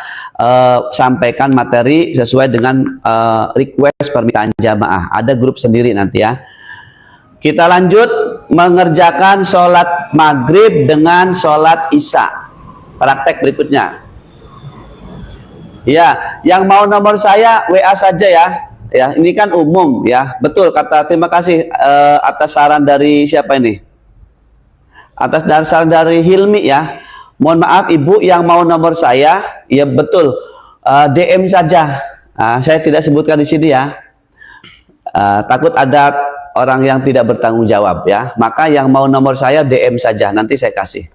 sampaikan materi sesuai dengan request permintaan jamaah. Ada grup sendiri nanti ya. Kita lanjut mengerjakan sholat maghrib dengan sholat isya. Praktek berikutnya. Ya, yang mau nomor saya WA saja ya. Ya, ini kan umum ya. Betul kata, terima kasih atas saran dari siapa ini? Atas saran dari Hilmi ya. Mohon maaf Ibu yang mau nomor saya, ya betul. DM saja. Saya tidak sebutkan di sini ya. Takut ada orang yang tidak bertanggung jawab ya. Maka yang mau nomor saya DM saja, nanti saya kasih.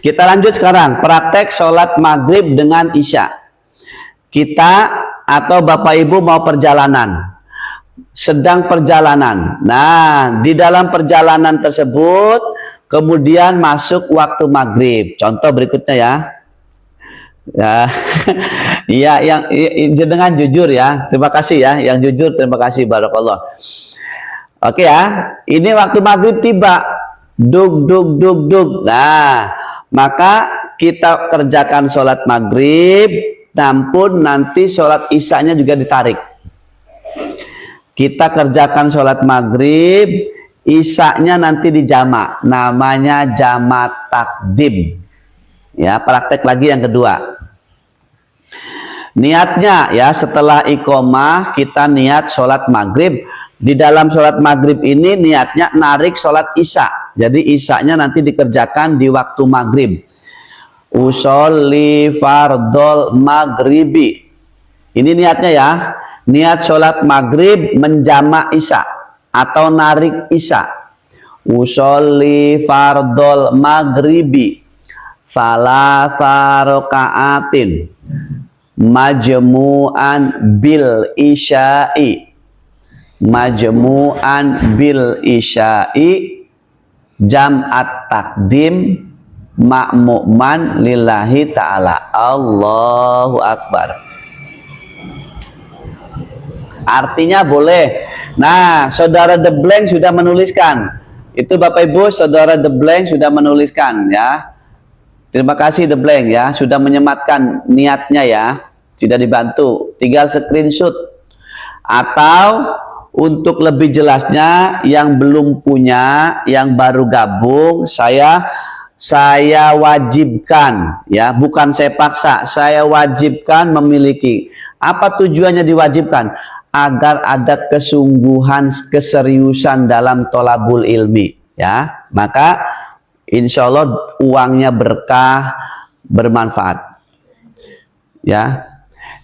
Kita lanjut sekarang, praktek sholat maghrib dengan isya. Kita atau Bapak Ibu mau perjalanan, sedang perjalanan. Nah, di dalam perjalanan tersebut, kemudian masuk waktu maghrib. Contoh berikutnya ya. Ya, ya yang dengan jujur ya. Terima kasih ya, yang jujur terima kasih, barakallah. Oke ya, ini waktu maghrib tiba. Dug. Nah, maka kita kerjakan sholat maghrib, namun nanti sholat isyanya juga ditarik. Kita kerjakan sholat maghrib, isyanya nanti dijamak, namanya jamak takdim. Ya, praktek lagi yang kedua. Niatnya ya, setelah iqomah kita niat sholat maghrib. Di dalam sholat maghrib ini niatnya narik sholat isya. Jadi isyanya nanti dikerjakan di waktu maghrib. Usolli fardol maghribi. Ini niatnya ya. Niat sholat maghrib menjamak isya atau narik isya. Usolli fardol maghribi salasa rakaatin majmu'an bil isya'i. Majmu'an bil isya'i jam'at takdim ma'mu'man lillahi ta'ala. Allahu Akbar. Artinya boleh. Nah, saudara The Blank sudah menuliskan. Itu Bapak Ibu, saudara The Blank sudah menuliskan ya. Terima kasih The Blank ya, sudah menyematkan niatnya ya. Sudah dibantu. Tinggal screenshot. Atau untuk lebih jelasnya, yang belum punya, yang baru gabung, saya wajibkan ya, bukan saya paksa, saya wajibkan memiliki. Apa tujuannya diwajibkan? Agar ada kesungguhan, keseriusan dalam tolabul ilmi ya. Maka insya Allah uangnya berkah, bermanfaat ya.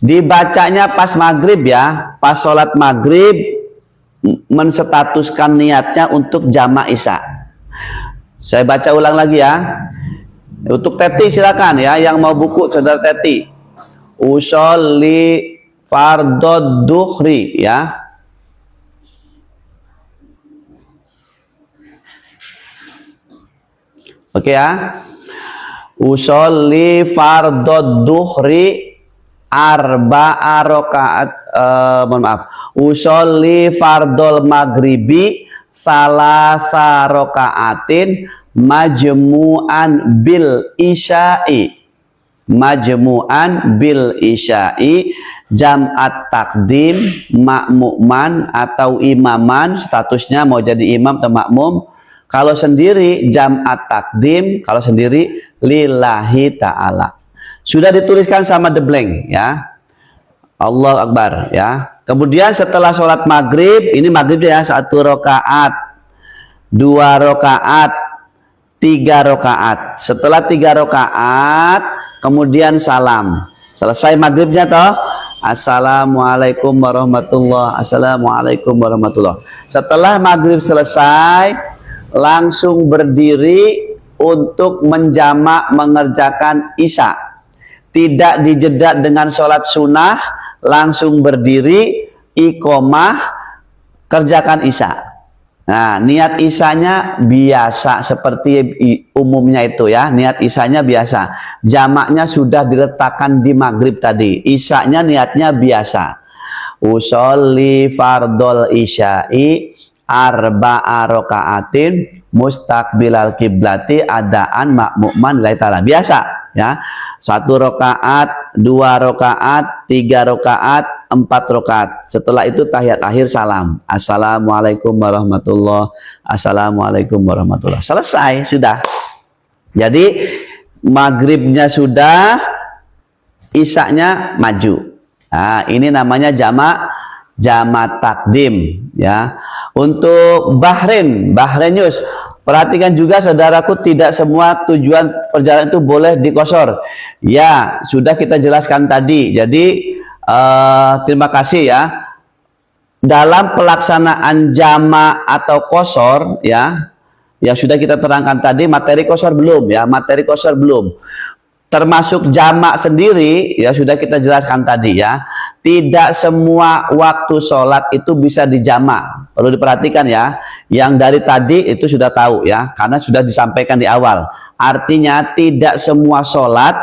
Dibacanya pas maghrib ya, pas sholat maghrib menstatuskan niatnya untuk jamak isya. Saya baca ulang lagi ya. Untuk Teti silakan ya, yang mau buku saudara Teti. Usolli fardod duhri ya. Oke ya. Usolli fardod duhri arba'a rakaat, mohon maaf. Usolli fardol maghribi salasa rakaatin majmu'an bil isya'i. Majmu'an bil isya'i jam'at takdim ma'mu'man atau imaman, statusnya mau jadi imam atau makmum. Kalau sendiri jam'at takdim, kalau sendiri lillahi ta'ala. Sudah dituliskan sama The Blank ya. Allah Akbar ya. Kemudian setelah sholat maghrib, ini maghrib ya, 1 rakaat, 2 rakaat, 3 rakaat. Setelah 3 rakaat, kemudian salam. Selesai maghribnya toh, assalamualaikum warahmatullah, assalamualaikum warahmatullah. Setelah maghrib selesai, langsung berdiri untuk menjamak mengerjakan isya. Tidak dijeda dengan sholat sunnah, langsung berdiri, iqomah, kerjakan isya. Nah, niat isanya biasa seperti umumnya itu ya. Niat isanya biasa. Jamaknya sudah diletakkan di maghrib tadi. Isanya niatnya biasa. Usolli fardol isya'i arba'a raka'atin mustaqbilal kiblati adaan ma'muman lillahi ta'ala. Biasa ya. 1 rakaat, 2 rakaat, 3 rakaat, 4 rakaat. Setelah itu tahiyat akhir salam. Assalamualaikum warahmatullahi. Assalamualaikum warahmatullahi. Selesai sudah. Jadi maghribnya sudah, isaknya maju. Nah, ini namanya jamak takdim ya. Untuk Bahrain News, perhatikan juga saudaraku, tidak semua tujuan perjalanan itu boleh dikosor. Ya, sudah kita jelaskan tadi. Jadi terima kasih ya. Dalam pelaksanaan jamak atau kosor ya, yang sudah kita terangkan tadi, materi kosor belum ya, materi kosor belum. Termasuk jamak sendiri ya sudah kita jelaskan tadi ya. Tidak semua waktu sholat itu bisa dijamak. Perlu diperhatikan ya. Yang dari tadi itu sudah tahu ya, karena sudah disampaikan di awal. Artinya tidak semua sholat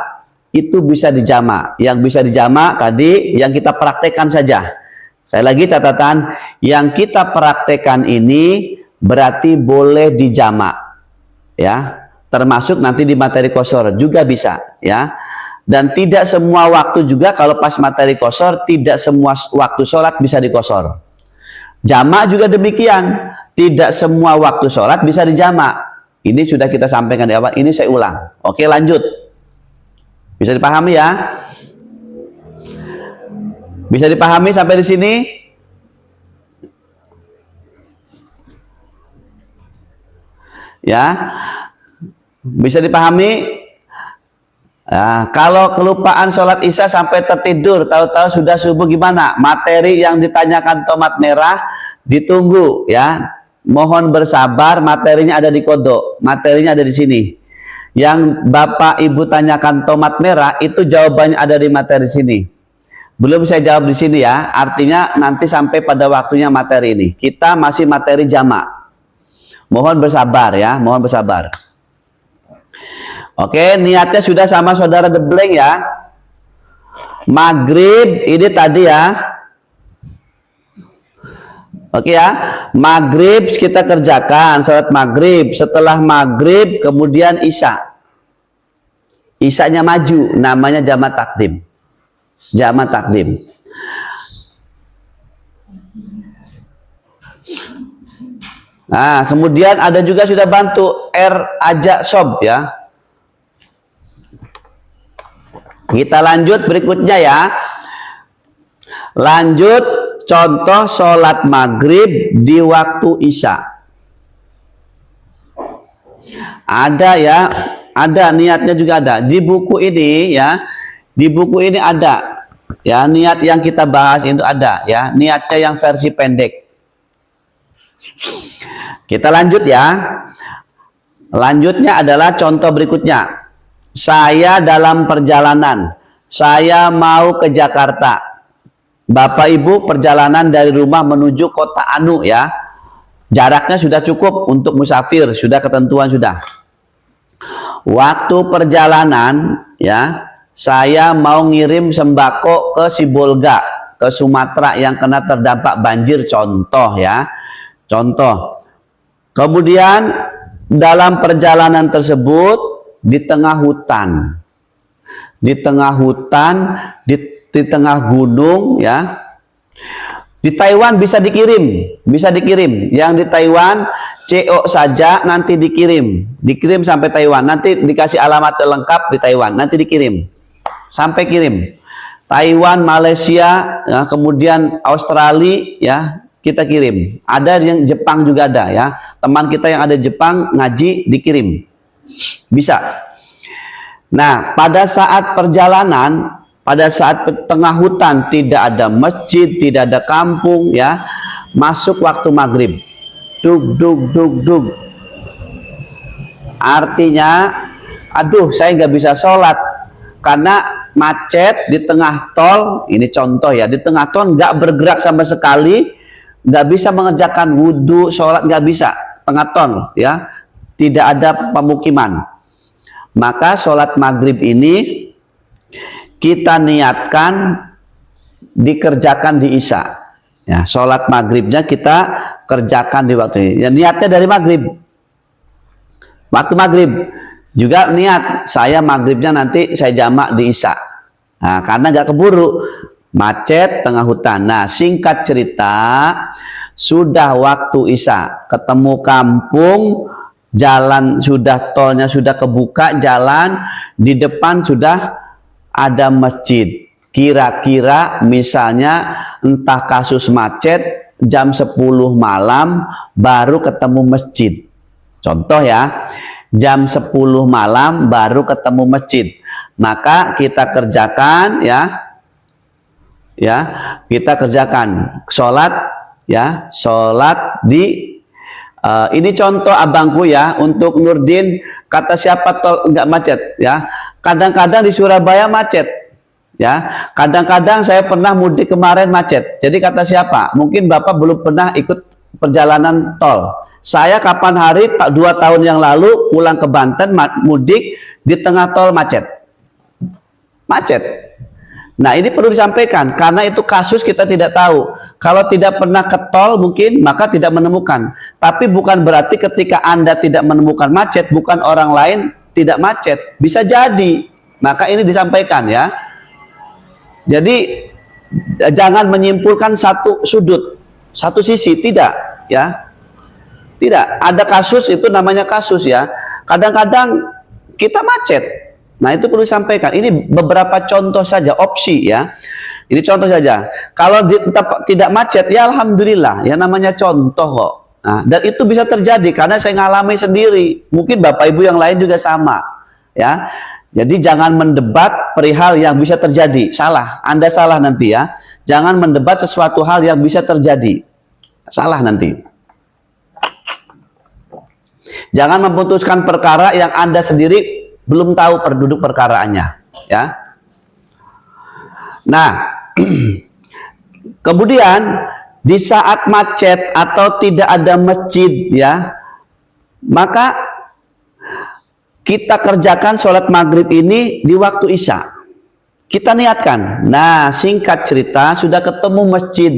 itu bisa dijamak. Yang bisa dijamak tadi yang kita praktekkan saja. Sekali lagi catatan, yang kita praktekkan ini berarti boleh dijamak ya. Termasuk nanti di materi kosor juga bisa ya. Dan tidak semua waktu juga, kalau pas materi kosor tidak semua waktu sholat bisa dikosor. Jamak juga demikian, tidak semua waktu sholat bisa dijamak. Ini sudah kita sampaikan di awal, ini saya ulang. Oke, lanjut. Bisa dipahami ya? Bisa dipahami sampai di sini? Ya. Bisa dipahami? Nah, kalau kelupaan sholat isya sampai tertidur, tahu-tahu sudah subuh gimana? Materi yang ditanyakan tomat merah ditunggu ya. Mohon bersabar, materinya ada di kodok, materinya ada di sini. Yang Bapak Ibu tanyakan tomat merah itu jawabannya ada di materi sini. Belum saya jawab di sini ya. Artinya nanti sampai pada waktunya materi ini. Kita masih materi jamak. Mohon bersabar ya, mohon bersabar. Oke, niatnya sudah sama saudara Debleng ya. Maghrib ini tadi ya. Oke ya, maghrib kita kerjakan sholat maghrib. Setelah maghrib kemudian isya. Isyanya maju, namanya jamak takdim. Jamak takdim. Nah, kemudian ada juga sudah bantu ajak sob ya. Kita lanjut berikutnya ya. Lanjut contoh sholat maghrib di waktu isya. Ada ya, ada niatnya juga ada. Di buku ini ya, di buku ini ada ya, niat yang kita bahas itu ada ya, niatnya yang versi pendek. Kita lanjut ya. Lanjutnya adalah contoh berikutnya. Saya dalam perjalanan, saya mau ke Jakarta. Bapak Ibu perjalanan dari rumah menuju kota Anu ya. Jaraknya sudah cukup untuk musafir, sudah ketentuan sudah. Waktu perjalanan ya, saya mau ngirim sembako ke Sibolga, ke Sumatera yang kena terdampak banjir, contoh ya. Contoh. Kemudian dalam perjalanan tersebut di tengah hutan, di tengah gunung ya. Di Taiwan bisa dikirim, yang di Taiwan CO saja nanti dikirim sampai Taiwan, nanti dikasih alamat lengkap di Taiwan, nanti dikirim sampai kirim. Taiwan, Malaysia ya, kemudian Australia ya, kita kirim. Ada yang Jepang juga ada ya, teman kita yang ada Jepang ngaji dikirim. Bisa. Nah, pada saat perjalanan, pada saat tengah hutan, tidak ada masjid, tidak ada kampung ya, masuk waktu maghrib. Dug. Artinya, aduh saya nggak bisa sholat karena macet di tengah tol. Ini contoh ya, di tengah tol nggak bergerak sama sekali, nggak bisa mengerjakan wudhu, sholat nggak bisa, tengah ton, ya, tidak ada pemukiman. Maka sholat maghrib ini kita niatkan dikerjakan di isya. Ya, sholat maghribnya kita kerjakan di waktu ini. Ya, niatnya dari maghrib. Waktu maghrib juga niat saya maghribnya nanti saya jamak di isya. Nah, karena nggak keburu, macet tengah hutan. Nah, singkat cerita, sudah waktu isya, ketemu kampung, jalan sudah, tolnya sudah kebuka, jalan di depan sudah ada masjid. Kira-kira misalnya entah kasus macet jam 10 malam baru ketemu masjid. Contoh ya, jam 10 malam baru ketemu masjid. Maka kita kerjakan kita kerjakan sholat, ya, sholat di ini contoh abangku ya, untuk Nurdin, kata siapa tol nggak macet ya. Kadang-kadang di Surabaya macet. Ya, kadang-kadang saya pernah mudik kemarin macet. Jadi kata siapa? Mungkin Bapak belum pernah ikut perjalanan tol. Saya kapan hari 2 tahun yang lalu pulang ke Banten mudik di tengah tol macet. Macet. Nah, ini perlu disampaikan karena itu kasus kita tidak tahu. Kalau tidak pernah ke tol mungkin maka tidak menemukan. Tapi bukan berarti ketika Anda tidak menemukan macet bukan orang lain tidak macet. Bisa jadi. Maka ini disampaikan ya. Jadi jangan menyimpulkan satu sudut, satu sisi, tidak ya. Tidak, ada kasus itu namanya kasus ya. Kadang-kadang kita macet. Nah, itu perlu disampaikan. Ini beberapa contoh saja, opsi ya. Ini contoh saja. Kalau tidak macet ya alhamdulillah, ya namanya contoh kok. Nah, dan itu bisa terjadi karena saya ngalami sendiri. Mungkin Bapak Ibu yang lain juga sama ya. Jadi jangan mendebat perihal yang bisa terjadi. Salah, Anda salah nanti ya. Jangan mendebat sesuatu hal yang bisa terjadi. Salah nanti. Jangan memutuskan perkara yang Anda sendiri belum tahu duduk perkaraannya, ya. Nah, kemudian di saat macet atau tidak ada masjid ya, maka kita kerjakan sholat maghrib ini di waktu isya. Kita niatkan. Nah, singkat cerita, sudah ketemu masjid,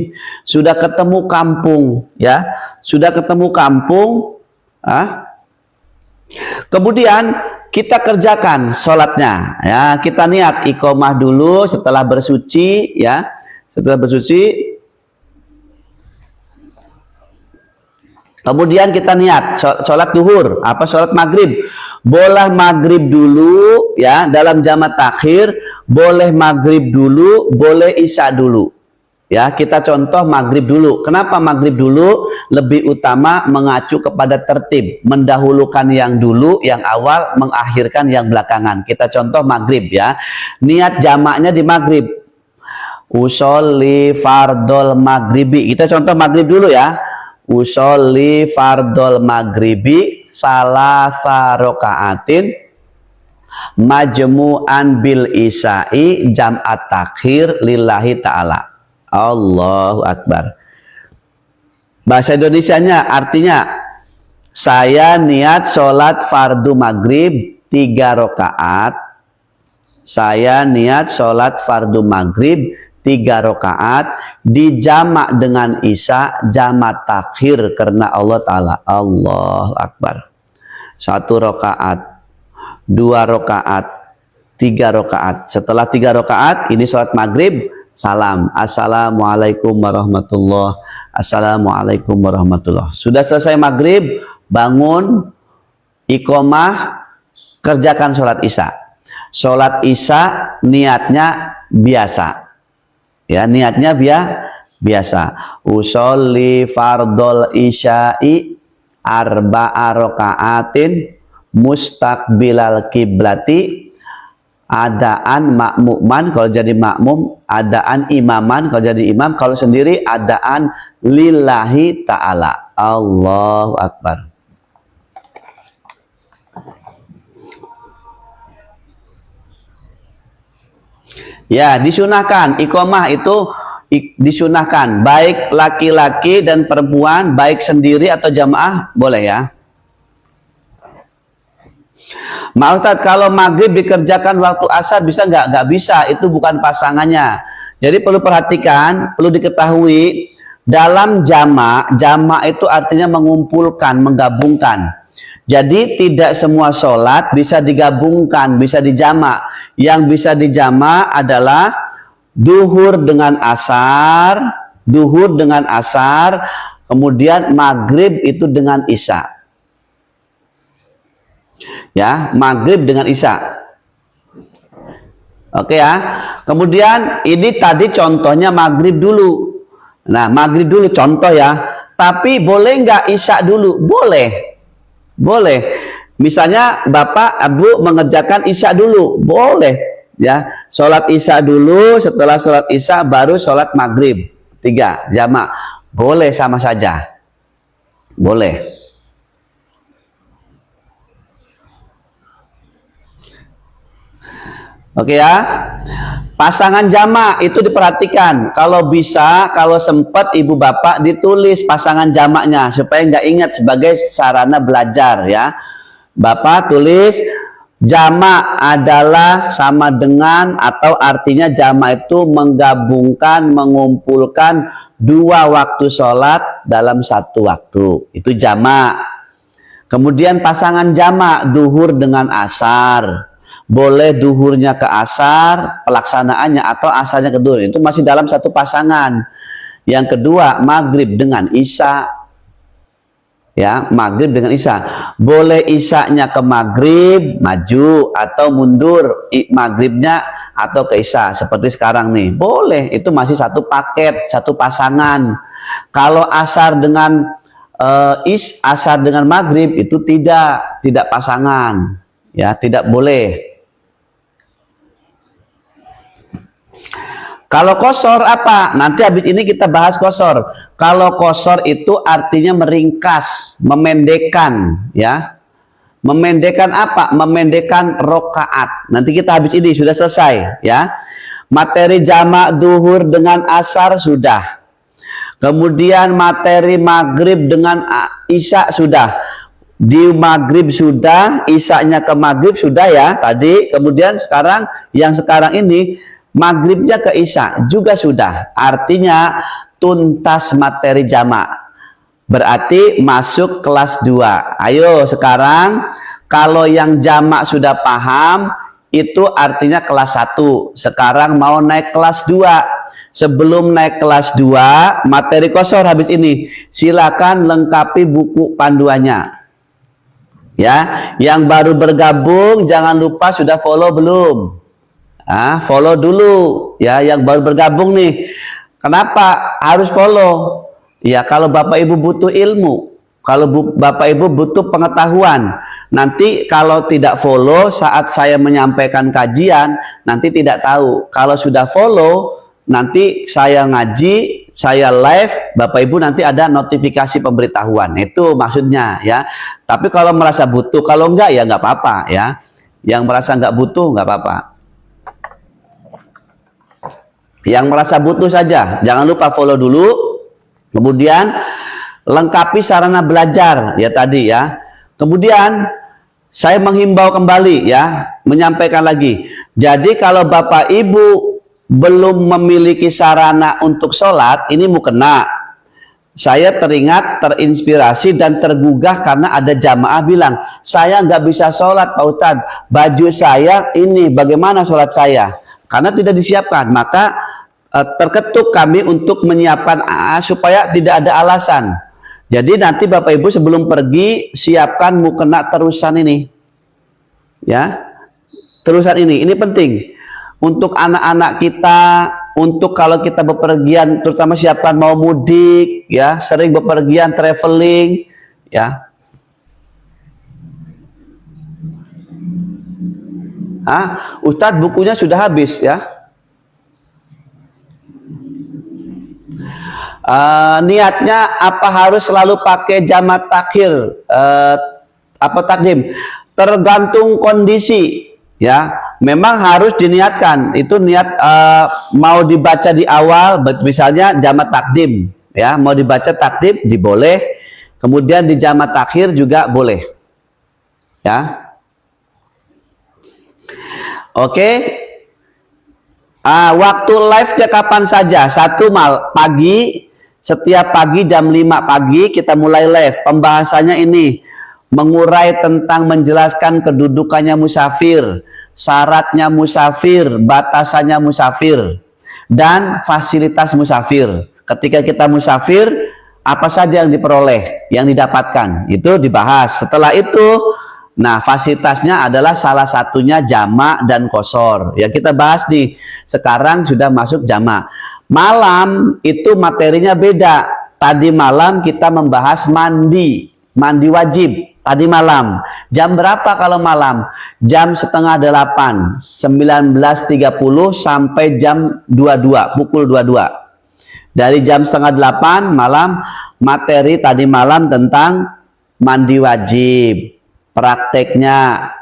sudah ketemu kampung, ya, sudah ketemu kampung. Kemudian kita kerjakan sholatnya, ya. Kita niat iqomah dulu setelah bersuci, ya. Setelah bersuci, kemudian kita niat sholat duhur, apa sholat maghrib. Boleh maghrib dulu ya dalam jamak takhir, boleh maghrib dulu, boleh isya dulu. Ya, kita contoh maghrib dulu. Kenapa maghrib dulu? Lebih utama mengacu kepada tertib, mendahulukan yang dulu, yang awal, mengakhirkan yang belakangan. Kita contoh maghrib ya. Niat jamaknya di maghrib. Usolli fardol maghribi. Kita contoh maghrib dulu ya. Usolli fardol maghribi salasa rokaatin majmu'an bil isya'i jam'at takhir lillahi ta'ala. Allahu Akbar. Bahasa Indonesianya artinya, saya niat sholat fardu maghrib 3 rakaat. Saya niat sholat fardu maghrib 3 rakaat dijamak dengan isya jamak takhir karena Allah Ta'ala. Allahu Akbar. 1 rakaat, 2 rakaat, 3 rakaat. Setelah 3 rakaat ini sholat maghrib, salam. Assalamualaikum warahmatullah. Assalamualaikum warahmatullah. Sudah selesai maghrib, bangun, iqomah, kerjakan sholat isya. Sholat isya niatnya biasa. Ya, niatnya biasa. Usolli fardol isya'i arba'a raka'atin mustaqbilal kiblati adaan makmuman kalau jadi makmum, adaan imaman kalau jadi imam, kalau sendiri adaan lillahi ta'ala. Allahu Akbar. Ya, disunahkan iqomah itu disunahkan, baik laki-laki dan perempuan, baik sendiri atau jamaah, boleh ya. Maaf Ustaz, kalau maghrib dikerjakan waktu asar bisa nggak? Nggak bisa, itu bukan pasangannya. Jadi perlu perhatikan, perlu diketahui, dalam jamak itu artinya mengumpulkan, menggabungkan. Jadi tidak semua sholat bisa digabungkan, bisa dijamak. Yang bisa dijamak adalah duhur dengan asar, kemudian maghrib itu dengan isya. Ya, maghrib dengan isya. Oke ya. Kemudian ini tadi contohnya maghrib dulu. Nah, maghrib dulu contoh ya. Tapi boleh nggak isya dulu? Boleh. Boleh. Misalnya Bapak, Ibu mengerjakan isya dulu. Boleh. Ya. Sholat isya dulu, setelah sholat isya baru sholat maghrib. 3 jamak. Boleh sama saja. Boleh. Oke ya. Pasangan jamak itu diperhatikan. Kalau bisa, kalau sempat ibu bapak ditulis pasangan jamaknya supaya nggak ingat sebagai sarana belajar ya. Bapak tulis jamak adalah sama dengan atau artinya jamak itu menggabungkan, mengumpulkan 2 waktu sholat dalam 1 waktu. Itu jamak. Kemudian pasangan jamak duhur dengan asar. Boleh duhurnya ke asar pelaksanaannya atau asarnya ke duhur, itu masih dalam 1 pasangan. Yang kedua maghrib dengan isya ya, maghrib dengan isya. Boleh isyanya ke maghrib maju atau mundur maghribnya atau ke isya seperti sekarang nih, boleh. Itu masih 1 paket, 1 pasangan. Kalau asar dengan asar dengan maghrib itu tidak pasangan ya, tidak boleh. Kalau kosor apa? Nanti habis ini kita bahas kosor. Kalau kosor itu artinya meringkas, memendekkan, ya. Memendekkan apa? Memendekkan rokaat. Nanti kita habis ini sudah selesai, ya. Materi jamak duhur dengan asar sudah. Kemudian materi maghrib dengan isya sudah. Di maghrib sudah, isyanya ke maghrib sudah ya tadi. Kemudian yang sekarang ini maghribnya ke isya juga sudah. Artinya tuntas materi jamak. Berarti masuk kelas 2. Ayo sekarang kalau yang jamak sudah paham itu artinya kelas 1. Sekarang mau naik kelas 2. Sebelum naik kelas 2 materi kosor habis ini, silakan lengkapi buku panduannya. Ya, yang baru bergabung jangan lupa sudah follow belum? Follow dulu ya yang baru bergabung nih. Kenapa harus follow? Ya kalau Bapak Ibu butuh ilmu, kalau Bapak Ibu butuh pengetahuan. Nanti kalau tidak follow saat saya menyampaikan kajian, nanti tidak tahu. Kalau sudah follow, nanti saya ngaji, saya live, Bapak Ibu nanti ada notifikasi pemberitahuan. Itu maksudnya ya. Tapi kalau merasa butuh, kalau enggak ya nggak apa-apa ya. Yang merasa nggak butuh nggak apa-apa. Yang merasa butuh saja, jangan lupa follow dulu. Kemudian lengkapi sarana belajar ya tadi ya. Kemudian saya menghimbau kembali ya, menyampaikan lagi. Jadi kalau Bapak Ibu belum memiliki sarana untuk sholat, ini mukena. Saya teringat, terinspirasi dan tergugah karena ada jamaah bilang, saya nggak bisa sholat Pak Ustadz, baju saya ini bagaimana sholat saya? Karena tidak disiapkan, maka terketuk kami untuk menyiapkan supaya tidak ada alasan. Jadi nanti Bapak Ibu sebelum pergi siapkan mukena terusan ini, ya, terusan ini penting untuk anak-anak kita, untuk kalau kita bepergian, terutama siapkan mau mudik, ya, sering bepergian traveling, ya. Ustadz bukunya sudah habis ya. Niatnya apa harus selalu pakai jamak takhir apa takdim? Tergantung kondisi ya memang harus diniatkan. Itu niat mau dibaca di awal, misalnya jamak takdim, ya mau dibaca takdim diboleh, kemudian di jamak takhir juga boleh, ya. Oke. Waktu live-nya kapan saja? Pagi, setiap pagi jam 5 pagi kita mulai live. Pembahasannya ini mengurai tentang menjelaskan kedudukannya musafir, syaratnya musafir, batasannya musafir, dan fasilitas musafir. Ketika kita musafir, apa saja yang diperoleh, yang didapatkan, itu dibahas. Setelah itu, nah fasilitasnya adalah salah satunya jamak dan qashar. Ya kita bahas nih. Sekarang sudah masuk jamak. Malam itu materinya beda. Tadi malam kita membahas mandi wajib. Tadi malam. Jam berapa kalau malam? Jam setengah 8, 19.30 sampai jam 22, pukul 22. Dari jam setengah 8 malam, materi tadi malam tentang mandi wajib. Prakteknya,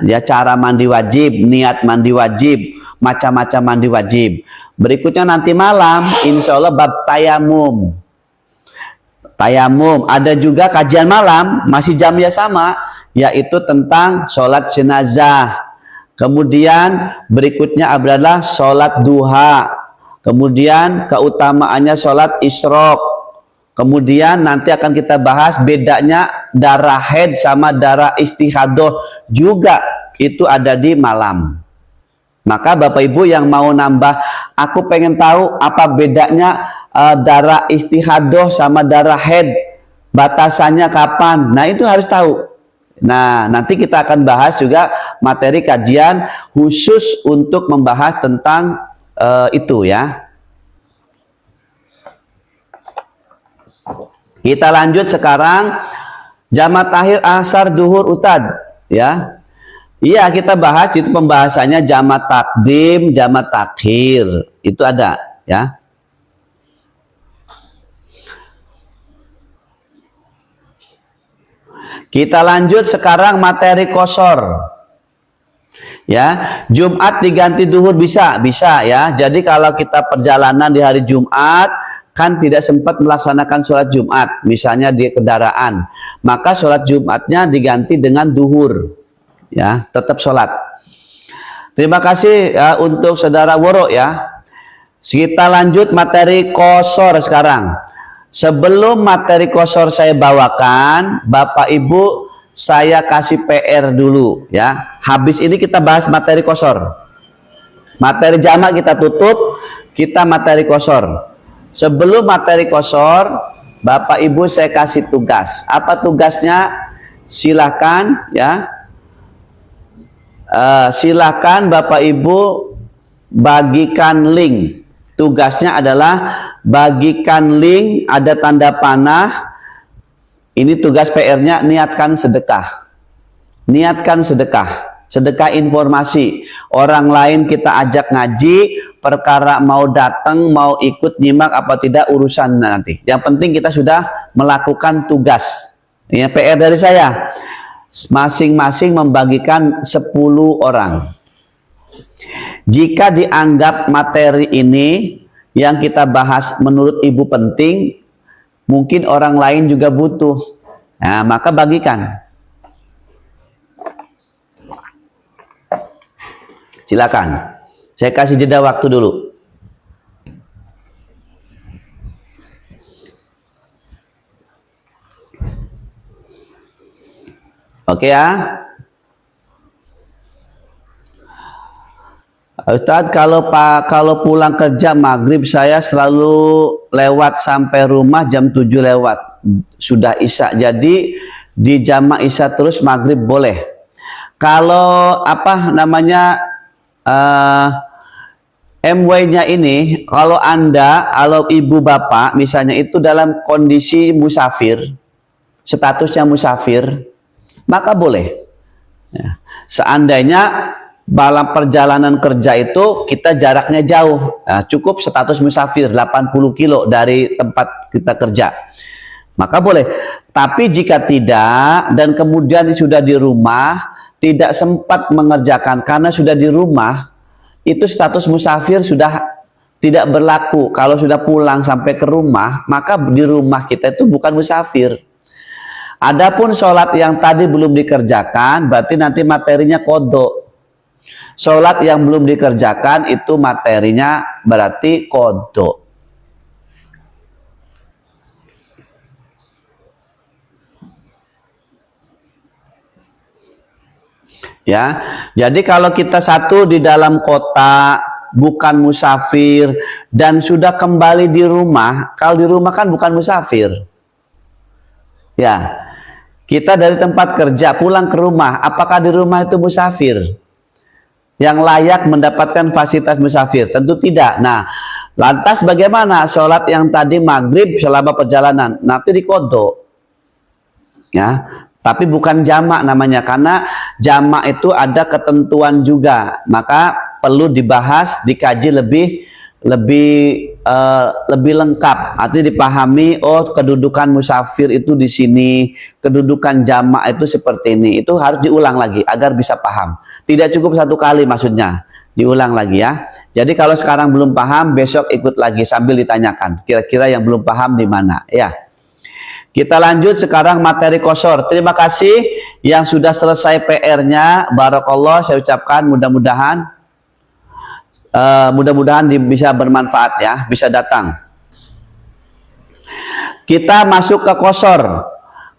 ya cara mandi wajib, niat mandi wajib, macam-macam mandi wajib. Berikutnya nanti malam, insya Allah bab tayamum. Tayamum, ada juga kajian malam, masih jamnya sama, yaitu tentang sholat jenazah. Kemudian berikutnya adalah sholat duha. Kemudian keutamaannya sholat isyraq. Kemudian nanti akan kita bahas bedanya darah haid sama darah istihadah juga itu ada di malam. Maka Bapak Ibu yang mau nambah, aku pengen tahu apa bedanya darah istihadah sama darah haid, batasannya kapan. Nah itu harus tahu. Nah nanti kita akan bahas juga materi kajian khusus untuk membahas tentang itu ya. Kita lanjut sekarang jamak takhir, asar, duhur, utad, ya. Iya, kita bahas itu pembahasannya jamak takdim, jamak takhir. Itu ada, ya. Kita lanjut sekarang materi qashar. Ya, Jumat diganti duhur bisa ya. Jadi kalau kita perjalanan di hari Jumat kan tidak sempat melaksanakan sholat Jumat, misalnya di kendaraan, maka sholat Jumatnya diganti dengan duhur, ya, tetap sholat. Terima kasih ya, untuk saudara Woro ya. Kita lanjut materi qashar sekarang. Sebelum materi qashar saya bawakan, Bapak Ibu saya kasih PR dulu ya. Habis ini kita bahas materi qashar. Materi jamak kita tutup, kita materi qashar. Sebelum materi qashar, Bapak Ibu saya kasih tugas. Apa tugasnya? Silakan ya. Silakan Bapak Ibu bagikan link. Tugasnya adalah bagikan link, ada tanda panah. Ini tugas PR-nya, niatkan sedekah. Niatkan sedekah. Sedekah informasi. Orang lain kita ajak ngaji, perkara mau datang, mau ikut nyimak apa tidak urusan nanti. Yang penting kita sudah melakukan tugas. Ini PR dari saya. Masing-masing membagikan 10 orang. Jika dianggap materi ini yang kita bahas menurut Ibu penting, mungkin orang lain juga butuh. Nah, maka bagikan. Silakan. Saya kasih jeda waktu dulu. Oke ya. Ustadz, kalau pulang kerja maghrib saya selalu lewat sampai rumah jam 7 lewat. Sudah isya. Jadi di jamak isya terus maghrib boleh. Kalau apa namanya MW-nya ini, kalau Anda, kalau ibu bapak misalnya itu dalam kondisi musafir, statusnya musafir, maka boleh. Ya. Seandainya dalam perjalanan kerja itu kita jaraknya jauh, nah, cukup status musafir 80 kilo dari tempat kita kerja, maka boleh. Tapi jika tidak dan kemudian sudah di rumah, tidak sempat mengerjakan karena sudah di rumah, itu status musafir sudah tidak berlaku. Kalau sudah pulang sampai ke rumah, maka di rumah kita itu bukan musafir. Adapun sholat yang tadi belum dikerjakan, berarti nanti materinya qadha. Sholat yang belum dikerjakan itu materinya berarti qadha. Ya, jadi kalau kita satu di dalam kota, bukan musafir, dan sudah kembali di rumah, kalau di rumah kan bukan musafir. Ya, kita dari tempat kerja pulang ke rumah, apakah di rumah itu musafir? Yang layak mendapatkan fasilitas musafir? Tentu tidak. Nah, lantas bagaimana sholat yang tadi maghrib selama perjalanan? Nanti diqadha. Ya, tapi bukan jamak namanya, karena jamak itu ada ketentuan juga, maka perlu dibahas, dikaji lebih lengkap. Artinya dipahami, oh kedudukan musafir itu di sini, kedudukan jamak itu seperti ini. Itu harus diulang lagi agar bisa paham. Tidak cukup satu kali, maksudnya diulang lagi ya. Jadi kalau sekarang belum paham, besok ikut lagi sambil ditanyakan kira-kira yang belum paham di mana ya. Kita lanjut sekarang materi qasar. Terima kasih yang sudah selesai PR-nya. Barakallah, saya ucapkan mudah-mudahan bisa bermanfaat ya, bisa datang. Kita masuk ke qasar.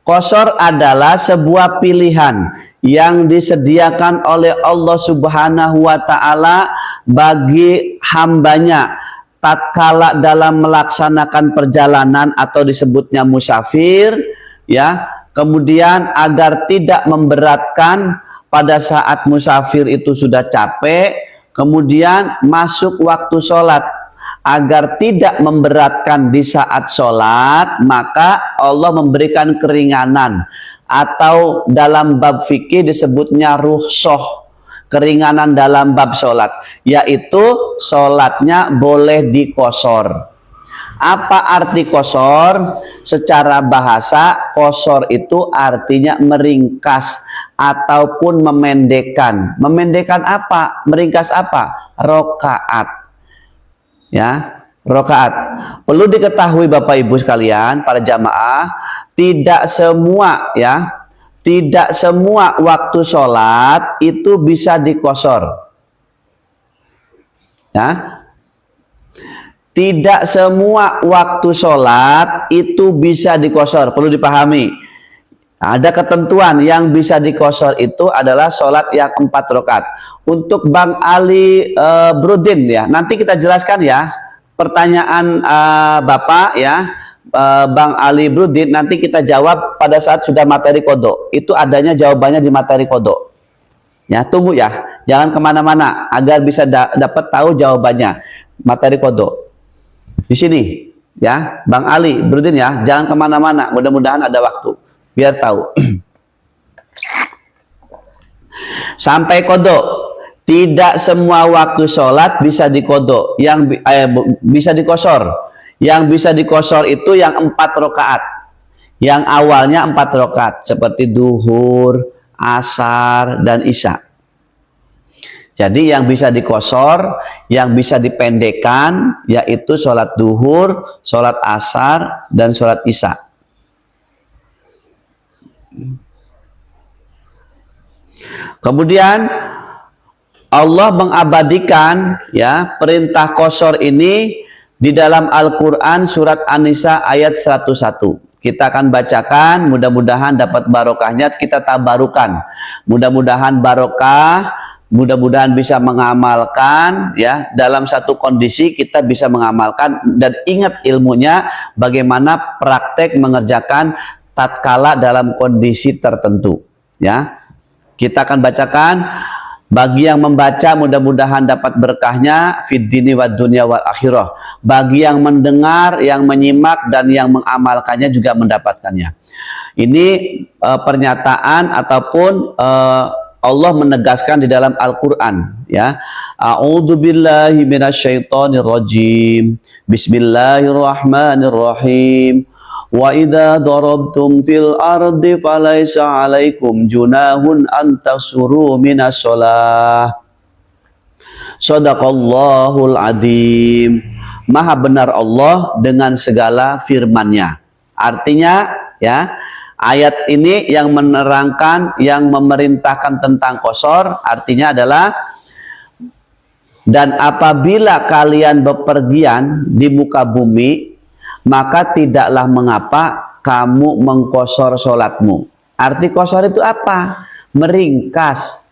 Qasar adalah sebuah pilihan yang disediakan oleh Allah Subhanahu wa taala bagi hambanya tatkala dalam melaksanakan perjalanan atau disebutnya musafir ya, kemudian agar tidak memberatkan pada saat musafir itu sudah capek, kemudian masuk waktu sholat agar tidak memberatkan di saat sholat, maka Allah memberikan keringanan atau dalam bab fikih disebutnya rukhsah, keringanan dalam bab sholat, yaitu sholatnya boleh diqasar. Apa arti qasar? Secara bahasa, qasar itu artinya meringkas ataupun memendekkan. Memendekkan apa? Meringkas apa? Rokaat. Ya, rokaat. Perlu diketahui Bapak Ibu sekalian, para jamaah, tidak semua ya, tidak semua waktu sholat itu bisa diqasar. Ya, tidak semua waktu sholat itu bisa diqasar. Perlu dipahami. Ada ketentuan yang bisa diqasar itu adalah sholat yang 4 rakaat. Untuk Bang Ali Brudin ya, nanti kita jelaskan ya pertanyaan Bapak ya, Bang Ali Brudin, nanti kita jawab pada saat sudah materi qadha. Itu adanya jawabannya di materi qadha. Ya, tunggu ya, jangan kemana-mana agar bisa dapat tahu jawabannya materi qadha. Di sini ya, Bang Ali Brudin ya, jangan kemana-mana. Mudah-mudahan ada waktu biar tahu. Sampai qadha. Tidak semua waktu sholat bisa diqadha, yang bisa diqasar. Yang bisa diqasar itu yang 4 rakaat. Yang awalnya 4 rakaat seperti duhur, asar, dan isya. Jadi yang bisa diqasar, yang bisa dipendekkan yaitu sholat duhur, sholat asar, dan sholat isya. Kemudian Allah mengabadikan ya perintah qasar ini di dalam Al-Quran surat An-Nisa ayat 101. Kita akan bacakan, mudah-mudahan dapat barokahnya, kita tabarukan. Mudah-mudahan barokah, mudah-mudahan bisa mengamalkan ya, dalam satu kondisi kita bisa mengamalkan dan ingat ilmunya bagaimana praktek mengerjakan tatkala dalam kondisi tertentu ya. Kita akan bacakan. Bagi yang membaca mudah-mudahan dapat berkahnya fid dini wad dunya wal akhirah. Bagi yang mendengar, yang menyimak, dan yang mengamalkannya juga mendapatkannya. Ini pernyataan ataupun Allah menegaskan di dalam Al-Quran ya. A'udzubillahi minasyaitonirrajim. Bismillahirrahmanirrahim. Wa idza darabtum fil ardi falaisa 'alaikum junahun an tasuru minas shalah. Shadaqallahul adzim. Maha benar Allah dengan segala firman-Nya. Artinya ya, ayat ini yang menerangkan, yang memerintahkan tentang qashar, artinya adalah dan apabila kalian bepergian di muka bumi, maka tidaklah mengapa kamu mengqashar sholatmu. Arti qashar itu apa? Meringkas.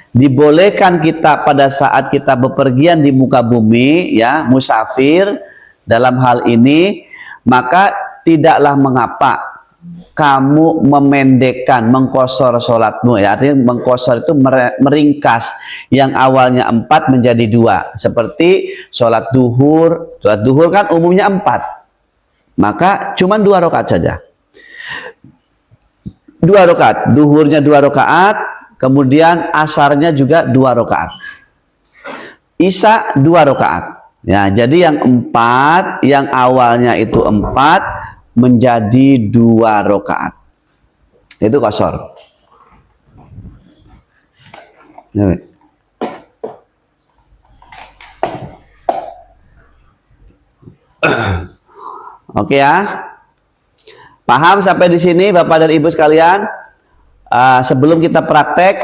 Dibolehkan kita pada saat kita bepergian di muka bumi, ya, musafir dalam hal ini, maka tidaklah mengapa kamu memendekkan, mengqashar sholatmu, ya. Artinya mengqashar itu meringkas yang awalnya 4 menjadi 2, seperti sholat duhur. Sholat duhur kan umumnya 4, maka cuma 2 rakaat saja. 2 rakaat, duhurnya 2 rakaat, kemudian asarnya juga 2 rakaat, isya 2 rakaat. Ya, jadi yang 4, yang awalnya itu 4 menjadi 2 rakaat. Itu qashar. Ya. Oke ya. Paham sampai di sini Bapak dan Ibu sekalian? Sebelum kita praktek,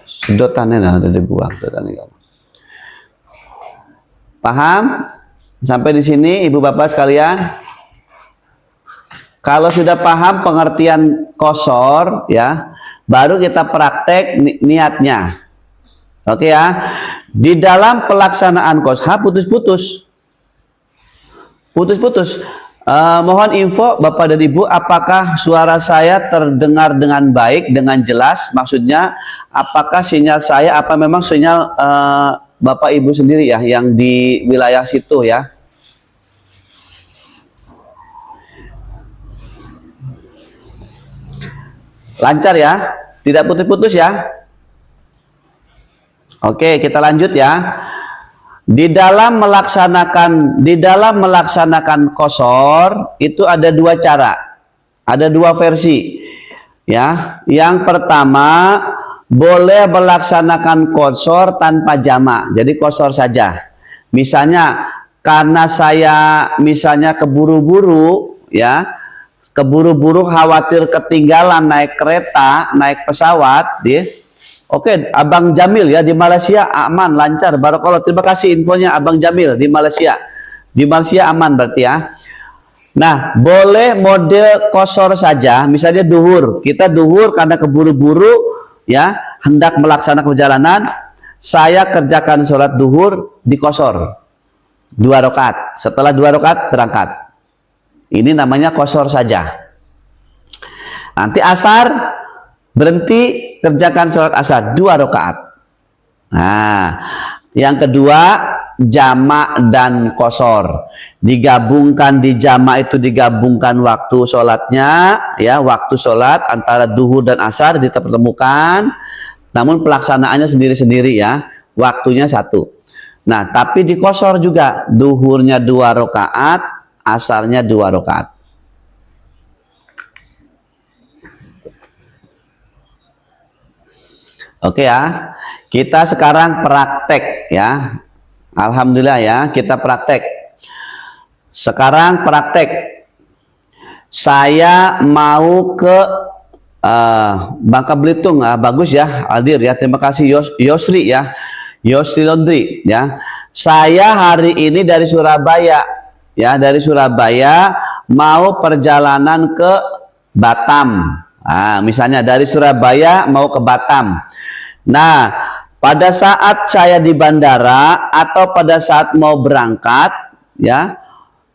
sedotannya ada dibuang, sedotannya. Paham sampai di sini Ibu Bapak sekalian? Kalau sudah paham pengertian qashar, ya, baru kita praktek niatnya. Oke ya. Di dalam pelaksanaan qashar putus-putus. Mohon info Bapak dan Ibu, apakah suara saya terdengar dengan baik, dengan jelas? Maksudnya apakah sinyal saya, apa memang sinyal Bapak Ibu sendiri ya yang di wilayah situ ya? Lancar ya? Tidak putus-putus ya? Oke, kita lanjut ya. Di dalam melaksanakan qashar itu ada 2 cara, ada 2 versi, ya. Yang pertama, boleh melaksanakan qashar tanpa jamak, jadi qashar saja. Misalnya karena saya keburu-buru, ya, khawatir ketinggalan naik kereta, naik pesawat, ya. Oke, Abang Jamil ya di Malaysia aman, lancar, barakallah. Terima kasih infonya Abang Jamil di Malaysia. Di Malaysia aman berarti ya. Nah, boleh model qashar saja, misalnya duhur. Kita duhur karena keburu-buru ya, hendak melaksanakan perjalanan, saya kerjakan sholat duhur di qashar 2 rakaat. Setelah 2 rakaat berangkat. Ini namanya qashar saja. Nanti asar berhenti, kerjakan sholat asar 2 rakaat. Nah, yang kedua jamak dan qashar. Digabungkan, di jamak itu digabungkan waktu sholatnya, ya, waktu sholat antara duhur dan asar dipertemukan, namun pelaksanaannya sendiri-sendiri ya, waktunya 1. Nah, tapi di qashar juga duhurnya 2 rakaat, asarnya 2 rakaat. Oke ya, kita sekarang praktek ya. Alhamdulillah ya, kita praktek. Sekarang praktek. Saya mau ke Bangka Belitung, bagus ya, hadir ya. Terima kasih Yosri ya, Yosri Londri ya. Saya hari ini dari Surabaya ya, dari Surabaya mau perjalanan ke Batam. Misalnya dari Surabaya mau ke Batam. Nah, pada saat saya di bandara atau pada saat mau berangkat, ya,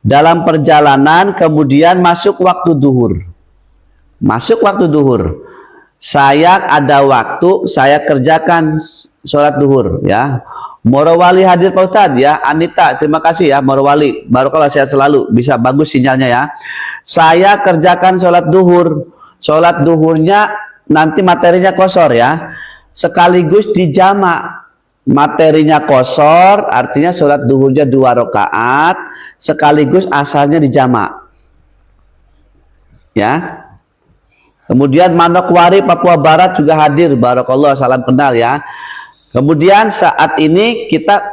dalam perjalanan kemudian masuk waktu duhur. Masuk waktu duhur. Saya ada waktu, saya kerjakan sholat duhur, ya. Morowali hadir Pak Ustadz ya, Anita, terima kasih ya Morowali. Barakallah, sehat selalu, bisa bagus sinyalnya ya. Saya kerjakan sholat duhur. Sholat duhurnya nanti materinya qashar ya. Sekaligus dijamak. materinya kosor, artinya sholat duhurnya 2 rakaat sekaligus asarnya dijamak. Ya. Kemudian Manokwari Papua Barat juga hadir, barakallah, salam kenal ya. Kemudian saat ini kita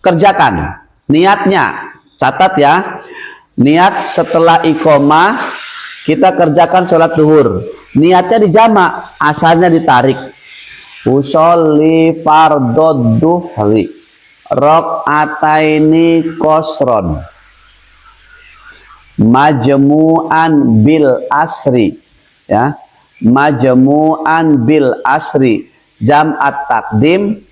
kerjakan niatnya, catat ya, niat setelah iqomah kita kerjakan sholat duhur, niatnya dijamak, asalnya ditarik. Usolli fardod duhri rok'ataini kosron majmu'an bil asri, ya, majmu'an bil asri jam'at takdim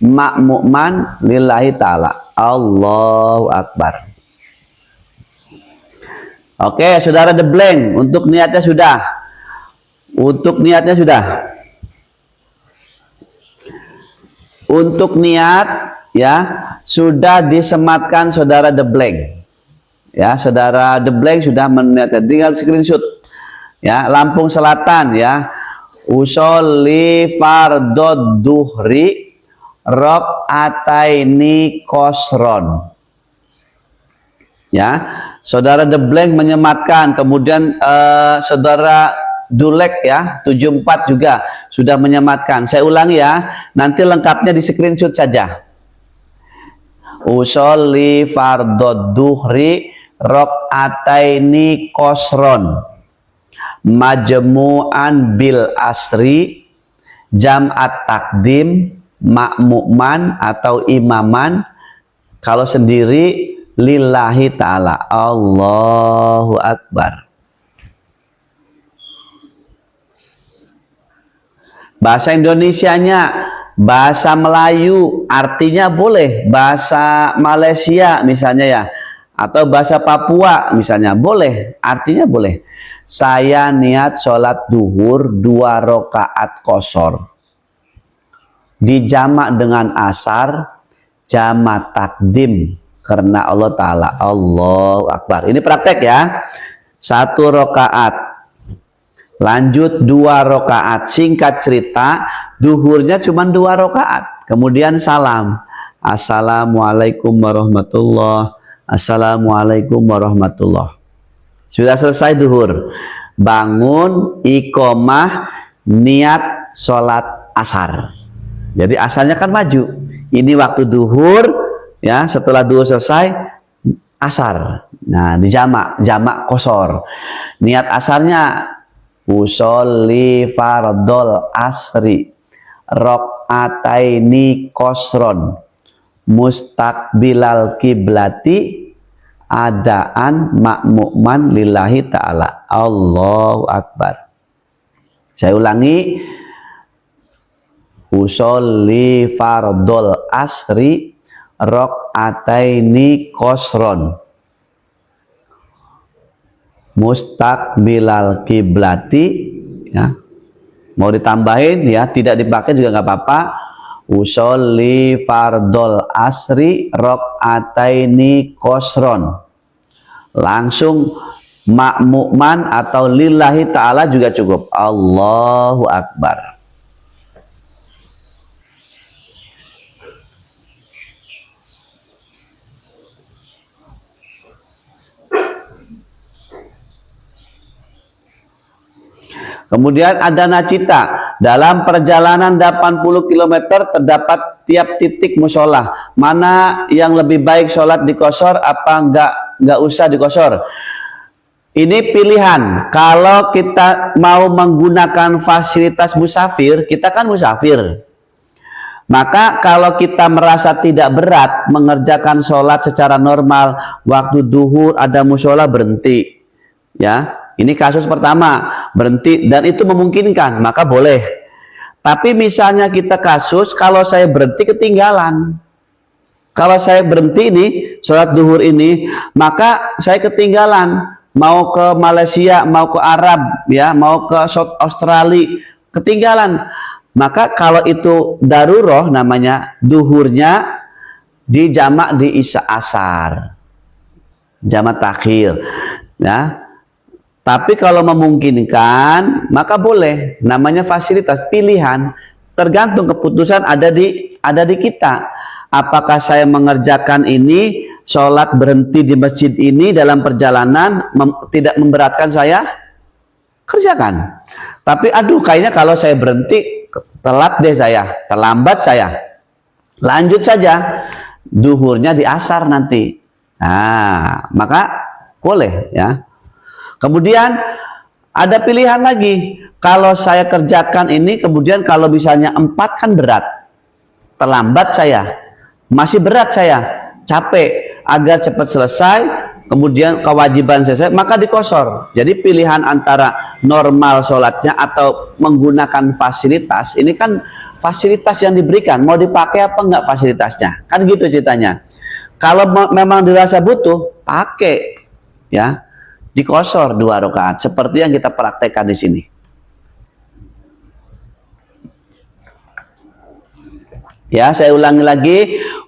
ma'mu'man lillahi ta'ala. Allahu Akbar. Oke, saudara The Blank, untuk niatnya sudah. Untuk niatnya sudah. Untuk niat ya sudah disematkan saudara The Blank. Ya, saudara The Blank sudah meniatkan, tinggal screenshot. Ya, Lampung Selatan ya. Usolli fardod duhri rok'ataini kosron. Ya, saudara The Blank menyematkan, kemudian saudara Dulek ya 74 juga sudah menyematkan. Saya ulangi ya, nanti lengkapnya di screenshot saja. Usolli fardod duhri rok'ataini kosron majmu'an bil asri jam'at takdim ma'mu'man atau imaman, kalau sendiri lillahi ta'ala. Allahu Akbar. Bahasa Indonesianya bahasa Melayu, artinya boleh bahasa Malaysia misalnya ya, atau bahasa Papua misalnya, boleh, artinya boleh. Saya niat sholat duhur 2 rakaat kosor dijamak dengan asar jamak takdim karena Allah Ta'ala. Allahu Akbar. Ini praktek ya. 1 rakaat lanjut 2 rakaat. Singkat cerita, duhurnya cuma 2 rakaat. Kemudian salam. Assalamualaikum warahmatullah. Assalamualaikum warahmatullah. Sudah selesai duhur. Bangun, iqomah, niat sholat asar. Jadi asalnya kan maju. Ini waktu duhur, ya. Setelah duhur selesai, asar. Nah, dijamak, jamak kosor. Niat asarnya usolli fardol asri rok'ataini kosron mustaqbilal kiblati adaan ma'mu'man lillahi ta'ala. Allahu Akbar. Saya ulangi, usolli fardol asri rok'ataini kosron mustaqbilal kiblati, ya. Mau ditambahin ya, tidak dipakai juga nggak apa-apa. Usolli fardol asri rok'ataini kosron, langsung ma'mu'man atau lillahi ta'ala juga cukup. Allahu Akbar. Kemudian ada nacita. Dalam perjalanan 80 km terdapat tiap titik musola. Mana yang lebih baik sholat di kosor apa enggak usah di kosor? Ini pilihan. Kalau kita mau menggunakan fasilitas musafir, kita kan musafir. Maka kalau kita merasa tidak berat mengerjakan sholat secara normal, waktu duhur ada musola, berhenti. Ya. Ini kasus pertama, berhenti dan itu memungkinkan, maka boleh. Tapi misalnya kita kasus, kalau saya berhenti ketinggalan. Kalau saya berhenti ini, sholat duhur ini, maka saya ketinggalan. Mau ke Malaysia, mau ke Arab, ya, mau ke South Australia, ketinggalan. Maka kalau itu daruroh namanya, duhurnya dijamak di isya asar. Jamak takhir. Ya. Tapi kalau memungkinkan, maka boleh. Namanya fasilitas, pilihan. tergantung, keputusan ada di kita. Apakah saya mengerjakan ini, sholat berhenti di masjid ini dalam perjalanan tidak memberatkan saya, kerjakan. Tapi aduh, kayaknya kalau saya berhenti telat deh saya, terlambat saya, lanjut saja, duhurnya di asar nanti. Nah, maka boleh ya. Kemudian ada pilihan lagi, kalau saya kerjakan ini, kemudian kalau misalnya 4 kan berat, terlambat saya, masih berat saya, capek, agar cepat selesai, kemudian kewajiban selesai, maka dikosor. Jadi pilihan antara normal sholatnya atau menggunakan fasilitas, ini kan fasilitas yang diberikan, mau dipakai apa enggak fasilitasnya, kan gitu ceritanya. Kalau memang dirasa butuh, pakai ya, dikosor 2 rakaat seperti yang kita praktekkan di sini. Ya, saya ulangi lagi,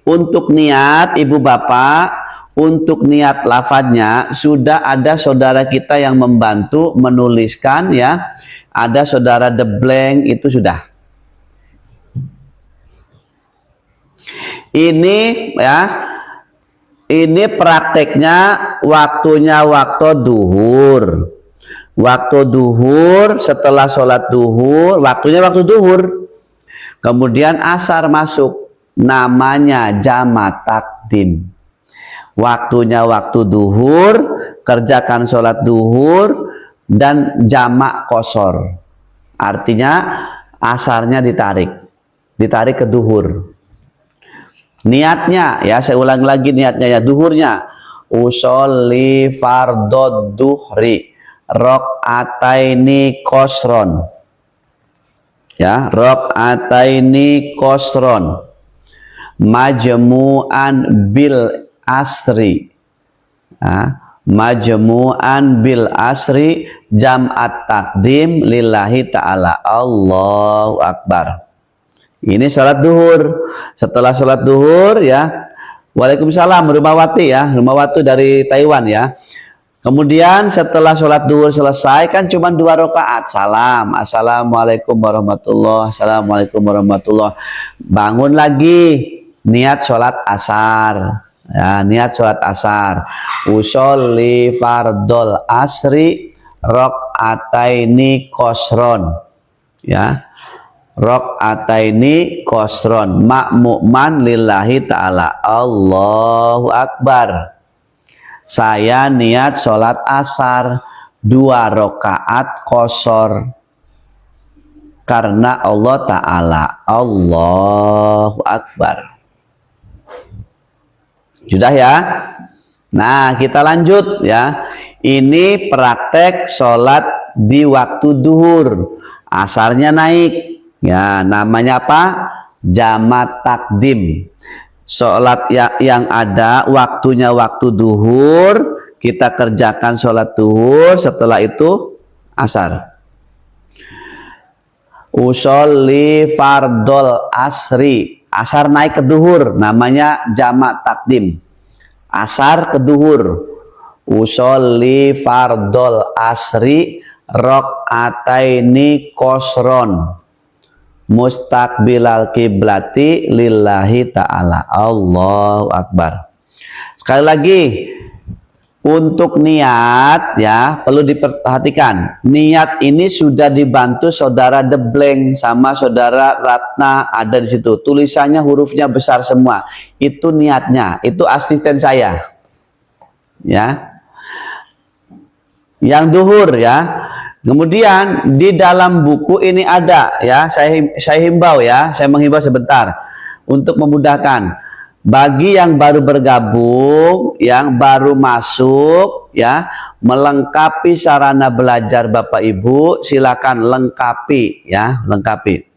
untuk niat ibu bapak, untuk niat lafadznya sudah ada saudara kita yang membantu menuliskan ya, ada saudara The Blank itu sudah. Ini ya, ini prakteknya waktunya waktu duhur. Waktu duhur, setelah sholat duhur, waktunya waktu duhur. Kemudian asar masuk, namanya jamak takdim. Waktunya waktu duhur, kerjakan sholat duhur dan jamak kosor. Artinya asarnya ditarik ke duhur. Niatnya ya, saya ulang lagi niatnya ya, duhurnya usolli fardod duhri rakaataini kosron. Ya, rakaataini kosron majmu'an bil asri, majmu'an bil asri jam'at takdim lillahi ta'ala. Allahu Akbar. Ini sholat duhur. Setelah sholat duhur ya, waalaikumsalam Rumawati ya, Rumawati dari Taiwan ya. Kemudian setelah sholat duhur selesai, kan cuma 2 rakaat, salam, assalamualaikum warahmatullah, assalamualaikum warahmatullah, bangun lagi, niat sholat asar ya, niat sholat asar, usolli fardol asri rakaataini kosron ya, rakaataini kosron makmuman lillahi ta'ala. Allahu Akbar. Saya niat sholat asar 2 rakaat kosor karena Allah Ta'ala. Allahu Akbar. Sudah ya? Nah, kita lanjut ya. Ini praktek sholat di waktu duhur. Asarnya naik. Ya, namanya apa? Jamak takdim. Sholat yang ada waktunya waktu duhur, kita kerjakan sholat duhur, setelah itu asar. Usolli fardol asri, asar naik ke duhur, namanya jamak takdim. Asar ke duhur. Usolli fardol asri rakaataini kosron mustaqbilal kiblati lillahi ta'ala. Allahu Akbar. Sekali lagi, untuk niat ya, perlu diperhatikan, niat ini sudah dibantu saudara The Blank sama saudara Ratna, ada di situ tulisannya, hurufnya besar semua, itu niatnya, itu asisten saya ya, yang duhur ya. Kemudian di dalam buku ini ada ya, saya himbau ya, saya menghimbau sebentar untuk memudahkan bagi yang baru bergabung, yang baru masuk ya, melengkapi sarana belajar Bapak Ibu, silakan lengkapi ya, lengkapi.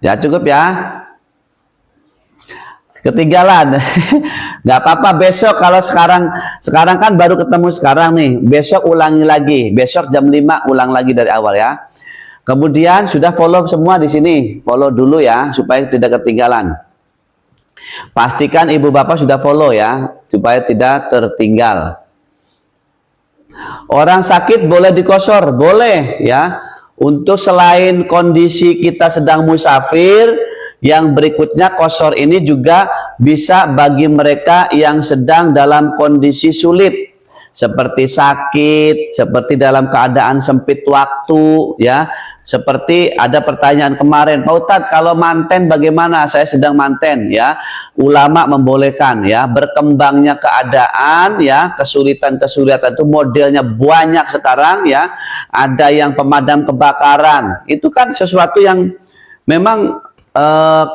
Ya cukup ya. Ketinggalan, nggak apa-apa, besok kalau sekarang kan baru ketemu sekarang nih, besok ulangi lagi, besok jam 5 ulang lagi dari awal ya. Kemudian sudah follow semua di sini, follow dulu ya supaya tidak ketinggalan. Pastikan ibu bapak sudah follow ya supaya tidak tertinggal. Orang sakit boleh dikosor, boleh ya. Untuk selain kondisi kita sedang musafir, yang berikutnya kosor ini juga bisa bagi mereka yang sedang dalam kondisi sulit, seperti sakit, seperti dalam keadaan sempit waktu ya. Seperti ada pertanyaan kemarin, Pak Ustadz, kalau manten bagaimana? Saya sedang manten ya. Ulama membolehkan ya, berkembangnya keadaan ya, kesulitan-kesulitan itu modelnya banyak sekarang ya. Ada yang pemadam kebakaran. Itu kan sesuatu yang memang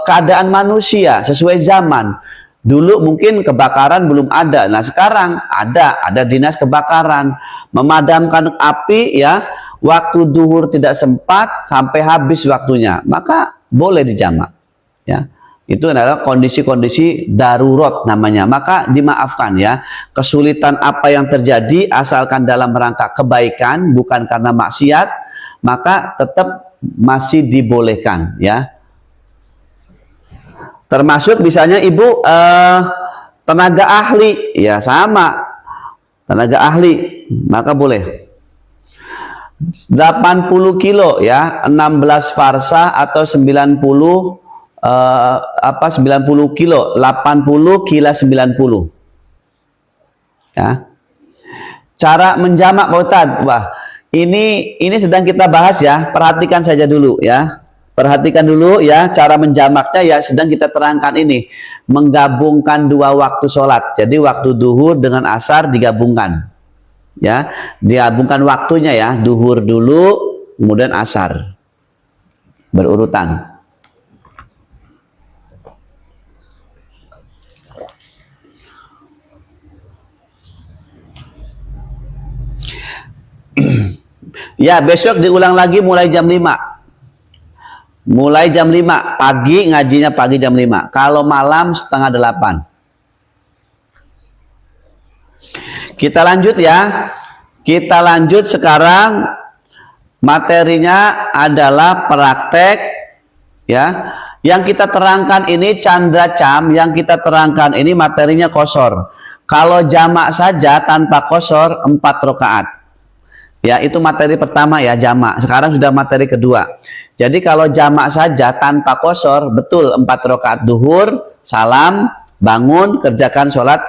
keadaan manusia sesuai zaman. Dulu mungkin kebakaran belum ada. Nah, sekarang ada dinas kebakaran memadamkan api ya. Waktu duhur tidak sempat sampai habis waktunya, maka boleh dijamak ya. Itu adalah kondisi-kondisi darurat namanya, maka dimaafkan ya. Kesulitan apa yang terjadi asalkan dalam rangka kebaikan bukan karena maksiat, maka tetap masih dibolehkan ya. Termasuk misalnya ibu tenaga ahli ya, sama tenaga ahli, maka boleh 80 kilo ya, 16 farsa atau 90 90 kilo, 80 kila 90 ya. Cara menjamak Pak Ustadz, wah ini sedang kita bahas ya, perhatikan saja dulu ya. Perhatikan dulu ya, cara menjamaknya ya sedang kita terangkan ini. Menggabungkan dua waktu sholat. Jadi waktu duhur dengan asar digabungkan. Ya, digabungkan waktunya ya, duhur dulu, kemudian asar. Berurutan. Ya, besok diulang lagi mulai jam 5. Mulai jam 5 pagi, ngajinya pagi jam 5. Kalau malam setengah 8. Kita lanjut ya. Kita lanjut sekarang, materinya adalah praktek ya. Yang kita terangkan ini candra cam, yang kita terangkan ini materinya kosor. Kalau jamak saja tanpa kosor 4 rakaat. Ya, itu materi pertama ya, jamak. Sekarang sudah materi kedua. Jadi kalau jamak saja tanpa kosor, betul 4 rakaat duhur, salam, bangun, kerjakan sholat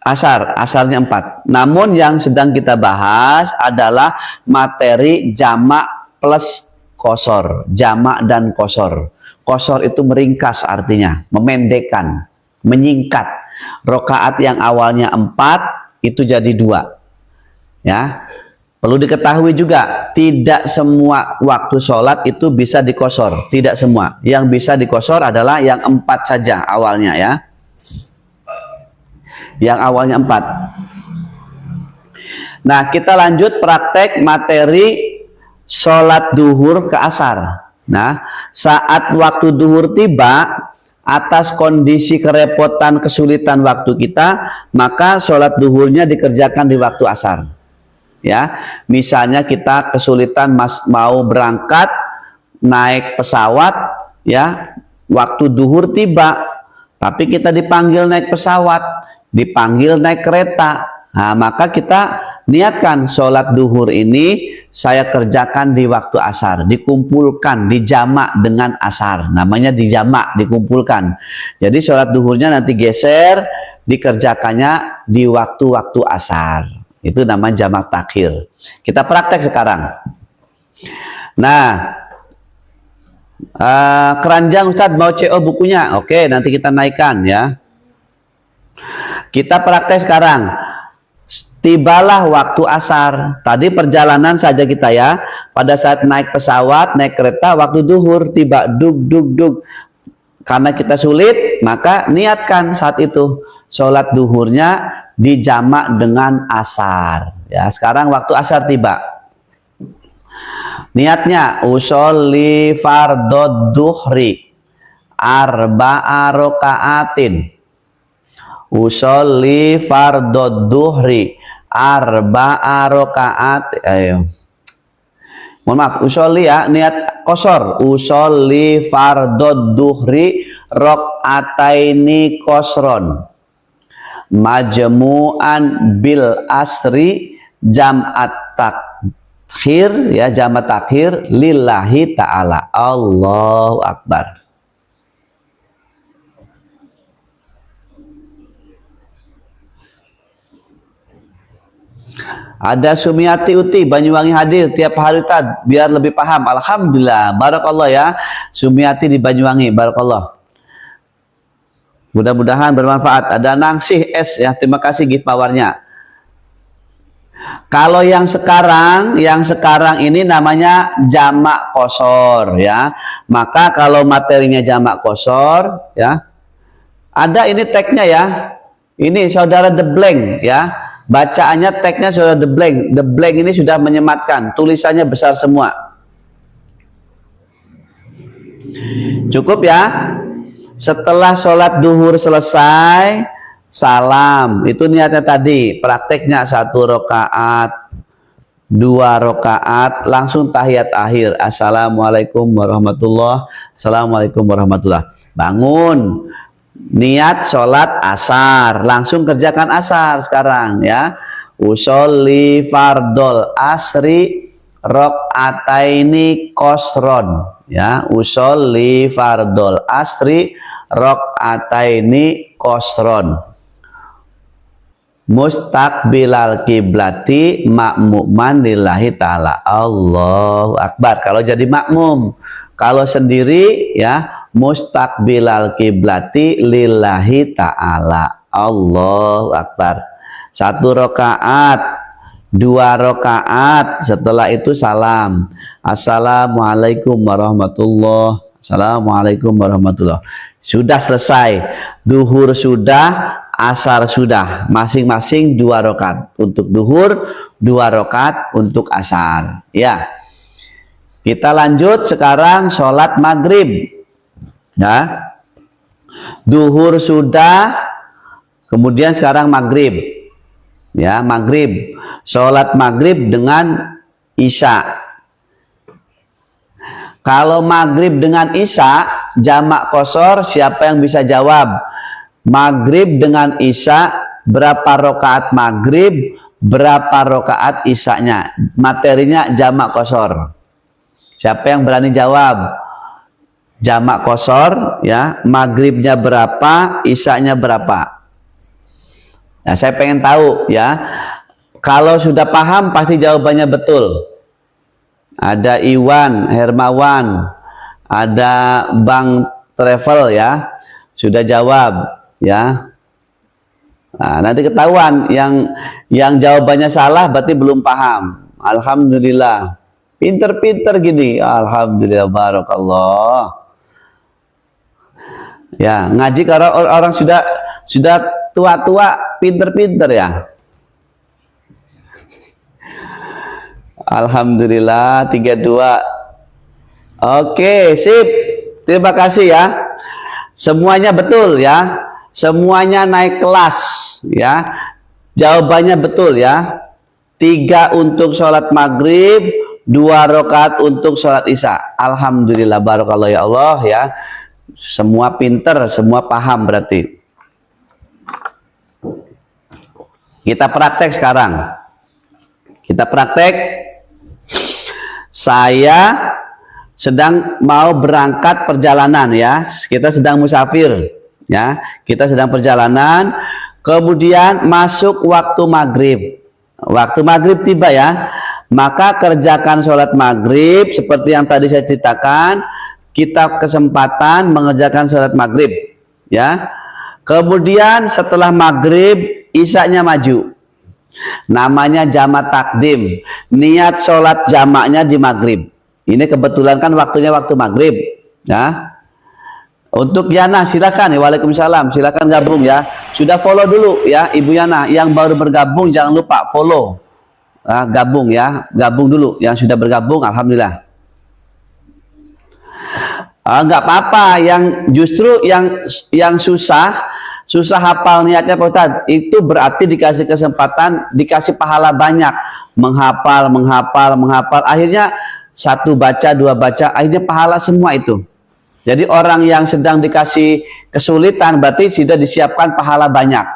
asar, asarnya 4. Namun yang sedang kita bahas adalah materi jamak plus kosor, jamak dan kosor. Kosor itu meringkas, artinya memendekkan, menyingkat. Rakaat yang awalnya 4 itu jadi 2 ya. Perlu diketahui juga, tidak semua waktu sholat itu bisa dikosor, tidak semua. Yang bisa dikosor adalah yang 4 saja awalnya ya. Yang awalnya 4. Nah, kita lanjut praktek materi sholat duhur ke asar. Nah, saat waktu duhur tiba, atas kondisi kerepotan kesulitan waktu kita, maka sholat duhurnya dikerjakan di waktu asar. Ya, misalnya kita kesulitan mau berangkat naik pesawat, ya, waktu duhur tiba, tapi kita dipanggil naik pesawat, dipanggil naik kereta. Nah, maka kita niatkan sholat duhur ini saya kerjakan di waktu asar, dikumpulkan, dijamak dengan asar, namanya dijamak, dikumpulkan. Jadi sholat duhurnya nanti geser, dikerjakannya di waktu-waktu asar. Itu namanya jamak takhir. Kita praktek sekarang. Nah, keranjang Ustadz mau CO bukunya. Oke, nanti kita naikkan ya. Kita praktek sekarang. Tibalah waktu asar. Tadi perjalanan saja kita ya. Pada saat naik pesawat, naik kereta, waktu duhur tiba, dug dug dug. Karena kita sulit, maka niatkan saat itu sholat duhurnya dijamak dengan asar. Ya, sekarang waktu asar tiba. Niatnya usolli fardod duhri arba'a raka'atin. Usolli fardod duhri arba'a raka'at. Ayo. Mohon maaf, usolli ya, niat kosor. Usolli fardod duhri raka'ataini kosron. Majmu'an bil asri jam'at takhir, ya, jam'at takhir lillahi ta'ala. Allahu Akbar. Ada Sumiati Uti Banyuwangi hadir tiap hari Tad, biar lebih paham. Alhamdulillah, barakallah ya Sumiati di Banyuwangi, barakallah. Mudah-mudahan bermanfaat. Ada Nangsih S ya, terima kasih gift powernya. Kalau yang sekarang ini namanya jamak kosor ya. Maka kalau materinya jamak kosor ya, ada ini tagnya ya. Ini saudara The Blank ya. Bacaannya tagnya saudara The Blank. The Blank ini sudah menyematkan, tulisannya besar semua. Cukup ya. Setelah sholat duhur selesai, salam. Itu niatnya tadi. Prakteknya 1 rakaat, 2 rakaat, langsung tahiyat akhir. Assalamualaikum warahmatullahi wabarakatuh. Assalamualaikum warahmatullahi wabarakatuh. Bangun. Niat sholat asar, langsung kerjakan asar sekarang ya. Usolli fardol asri rok'ataini kosron ya. Usolli fardol asri rok'ataini kosron. Mustaqbilal kiblati makmuman lillahi ta'ala. Allahu Akbar kalau jadi makmum. Kalau sendiri ya, mustaqbilal kiblati lillahi ta'ala. Allahu Akbar. 1 rakaat, 2 rakaat, setelah itu salam. Assalamualaikum warahmatullahi wabarakatuh. Assalamualaikum warahmatullahi wabarakatuh. Sudah selesai. Duhur sudah, asar sudah. Masing-masing 2 rakaat. Untuk duhur, 2 rakaat untuk asar. Ya. Kita lanjut sekarang sholat maghrib. Ya, duhur sudah, kemudian sekarang maghrib. Ya, maghrib. Sholat maghrib dengan isya. Kalau maghrib dengan isya, jamak kosor, siapa yang bisa jawab? Maghrib dengan isya, berapa rakaat maghrib, berapa rakaat isyanya? Materinya jamak kosor. Siapa yang berani jawab? Jamak kosor ya, maghribnya berapa, isyanya berapa? Nah, saya pengen tahu ya. Kalau sudah paham pasti jawabannya betul. Ada Iwan Hermawan, ada Bang Travel ya, sudah jawab ya. Nah, nanti ketahuan yang jawabannya salah berarti belum paham. Alhamdulillah. Pinter-pinter gini. Alhamdulillah, barakallah. Ya, ngaji kalau orang sudah tua-tua, pinter-pinter ya. Alhamdulillah, 32. Oke, sip. Terima kasih ya. Semuanya betul ya. Semuanya naik kelas ya. Jawabannya betul ya. 3 untuk sholat maghrib, 2 rakaat untuk sholat isya. Alhamdulillah, barakallah ya Allah ya. Semua pinter, semua paham berarti. Kita praktek sekarang. Kita praktek. Saya sedang mau berangkat perjalanan ya. Kita sedang musafir ya. Kita sedang perjalanan. Kemudian masuk waktu maghrib. Waktu maghrib tiba ya. Maka kerjakan sholat maghrib seperti yang tadi saya ceritakan. Kita kesempatan mengerjakan sholat maghrib ya. Kemudian setelah maghrib isyanya maju, namanya jamak takdim. Niat sholat jamaknya di maghrib. Ini kebetulan kan waktunya waktu maghrib ya. Untuk Yana silakan ya. Waalaikumsalam, silakan gabung ya. Sudah follow dulu ya Ibu Yana. Yang baru bergabung jangan lupa follow, gabung ya. Gabung dulu yang sudah bergabung. Alhamdulillah. Enggak apa-apa, yang justru yang susah hafal niatnya Pak Ustadz, itu berarti dikasih kesempatan, dikasih pahala banyak, menghafal, akhirnya 1 baca, 2 baca, akhirnya pahala semua itu. Jadi orang yang sedang dikasih kesulitan berarti sudah disiapkan pahala banyak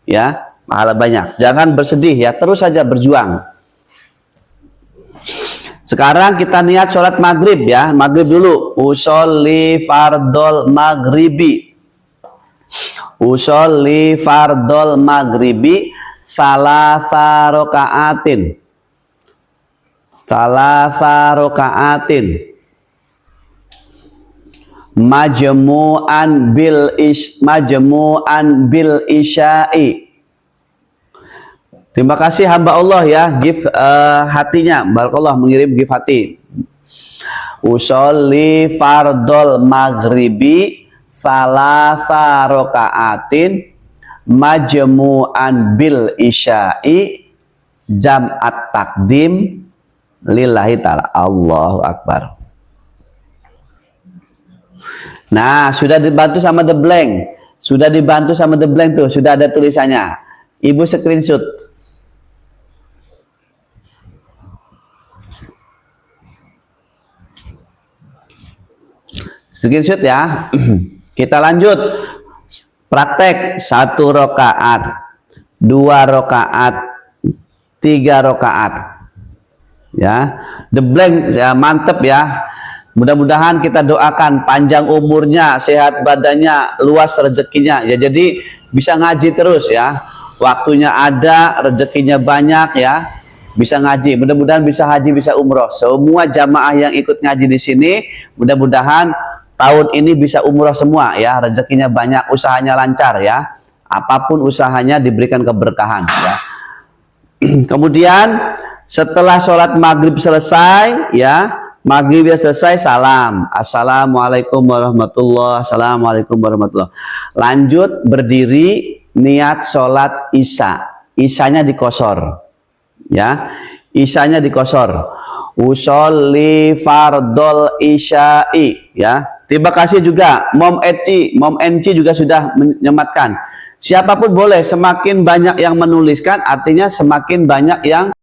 ya, pahala banyak. Jangan bersedih ya, terus saja berjuang. Sekarang kita niat sholat maghrib ya, maghrib dulu. Usolli fardol maghribi. Usolli fardol maghribi salasa rokaatin. Salasa rokaatin. Majmu'an bil isya'i. Terima kasih hamba Allah ya, gift hatinya. Barakallah mengirim gift hati. Usolli fardol maghribi salasa rokaatin majmu'an bil isya'i jam'at takdim lillahi ta'ala. Allahu Akbar. Nah, sudah dibantu sama the blank. Sudah dibantu sama the blank tuh, sudah ada tulisannya. Ibu screenshot. Screenshot ya. Kita lanjut. Praktek 1 rakaat, 2 rakaat, 3 rakaat. Ya, the blank ya, mantep ya. Mudah-mudahan kita doakan panjang umurnya, sehat badannya, luas rezekinya. Ya, jadi bisa ngaji terus ya. Waktunya ada, rezekinya banyak ya. Bisa ngaji. Mudah-mudahan bisa haji, bisa umroh. Semua jamaah yang ikut ngaji di sini, mudah-mudahan tahun ini bisa umroh semua ya. Rezekinya banyak, usahanya lancar ya. Apapun usahanya diberikan keberkahan ya. Kemudian setelah sholat maghrib selesai ya, maghrib selesai, salam, assalamualaikum warahmatullah, assalamualaikum warahmatullah. Lanjut berdiri, niat sholat isya. Isyanya dikosor ya, isyanya dikosor. Usolli fardol isya'i ya. Terima kasih juga Mom Enci juga sudah menyematkan. Siapapun boleh, semakin banyak yang menuliskan artinya semakin banyak yang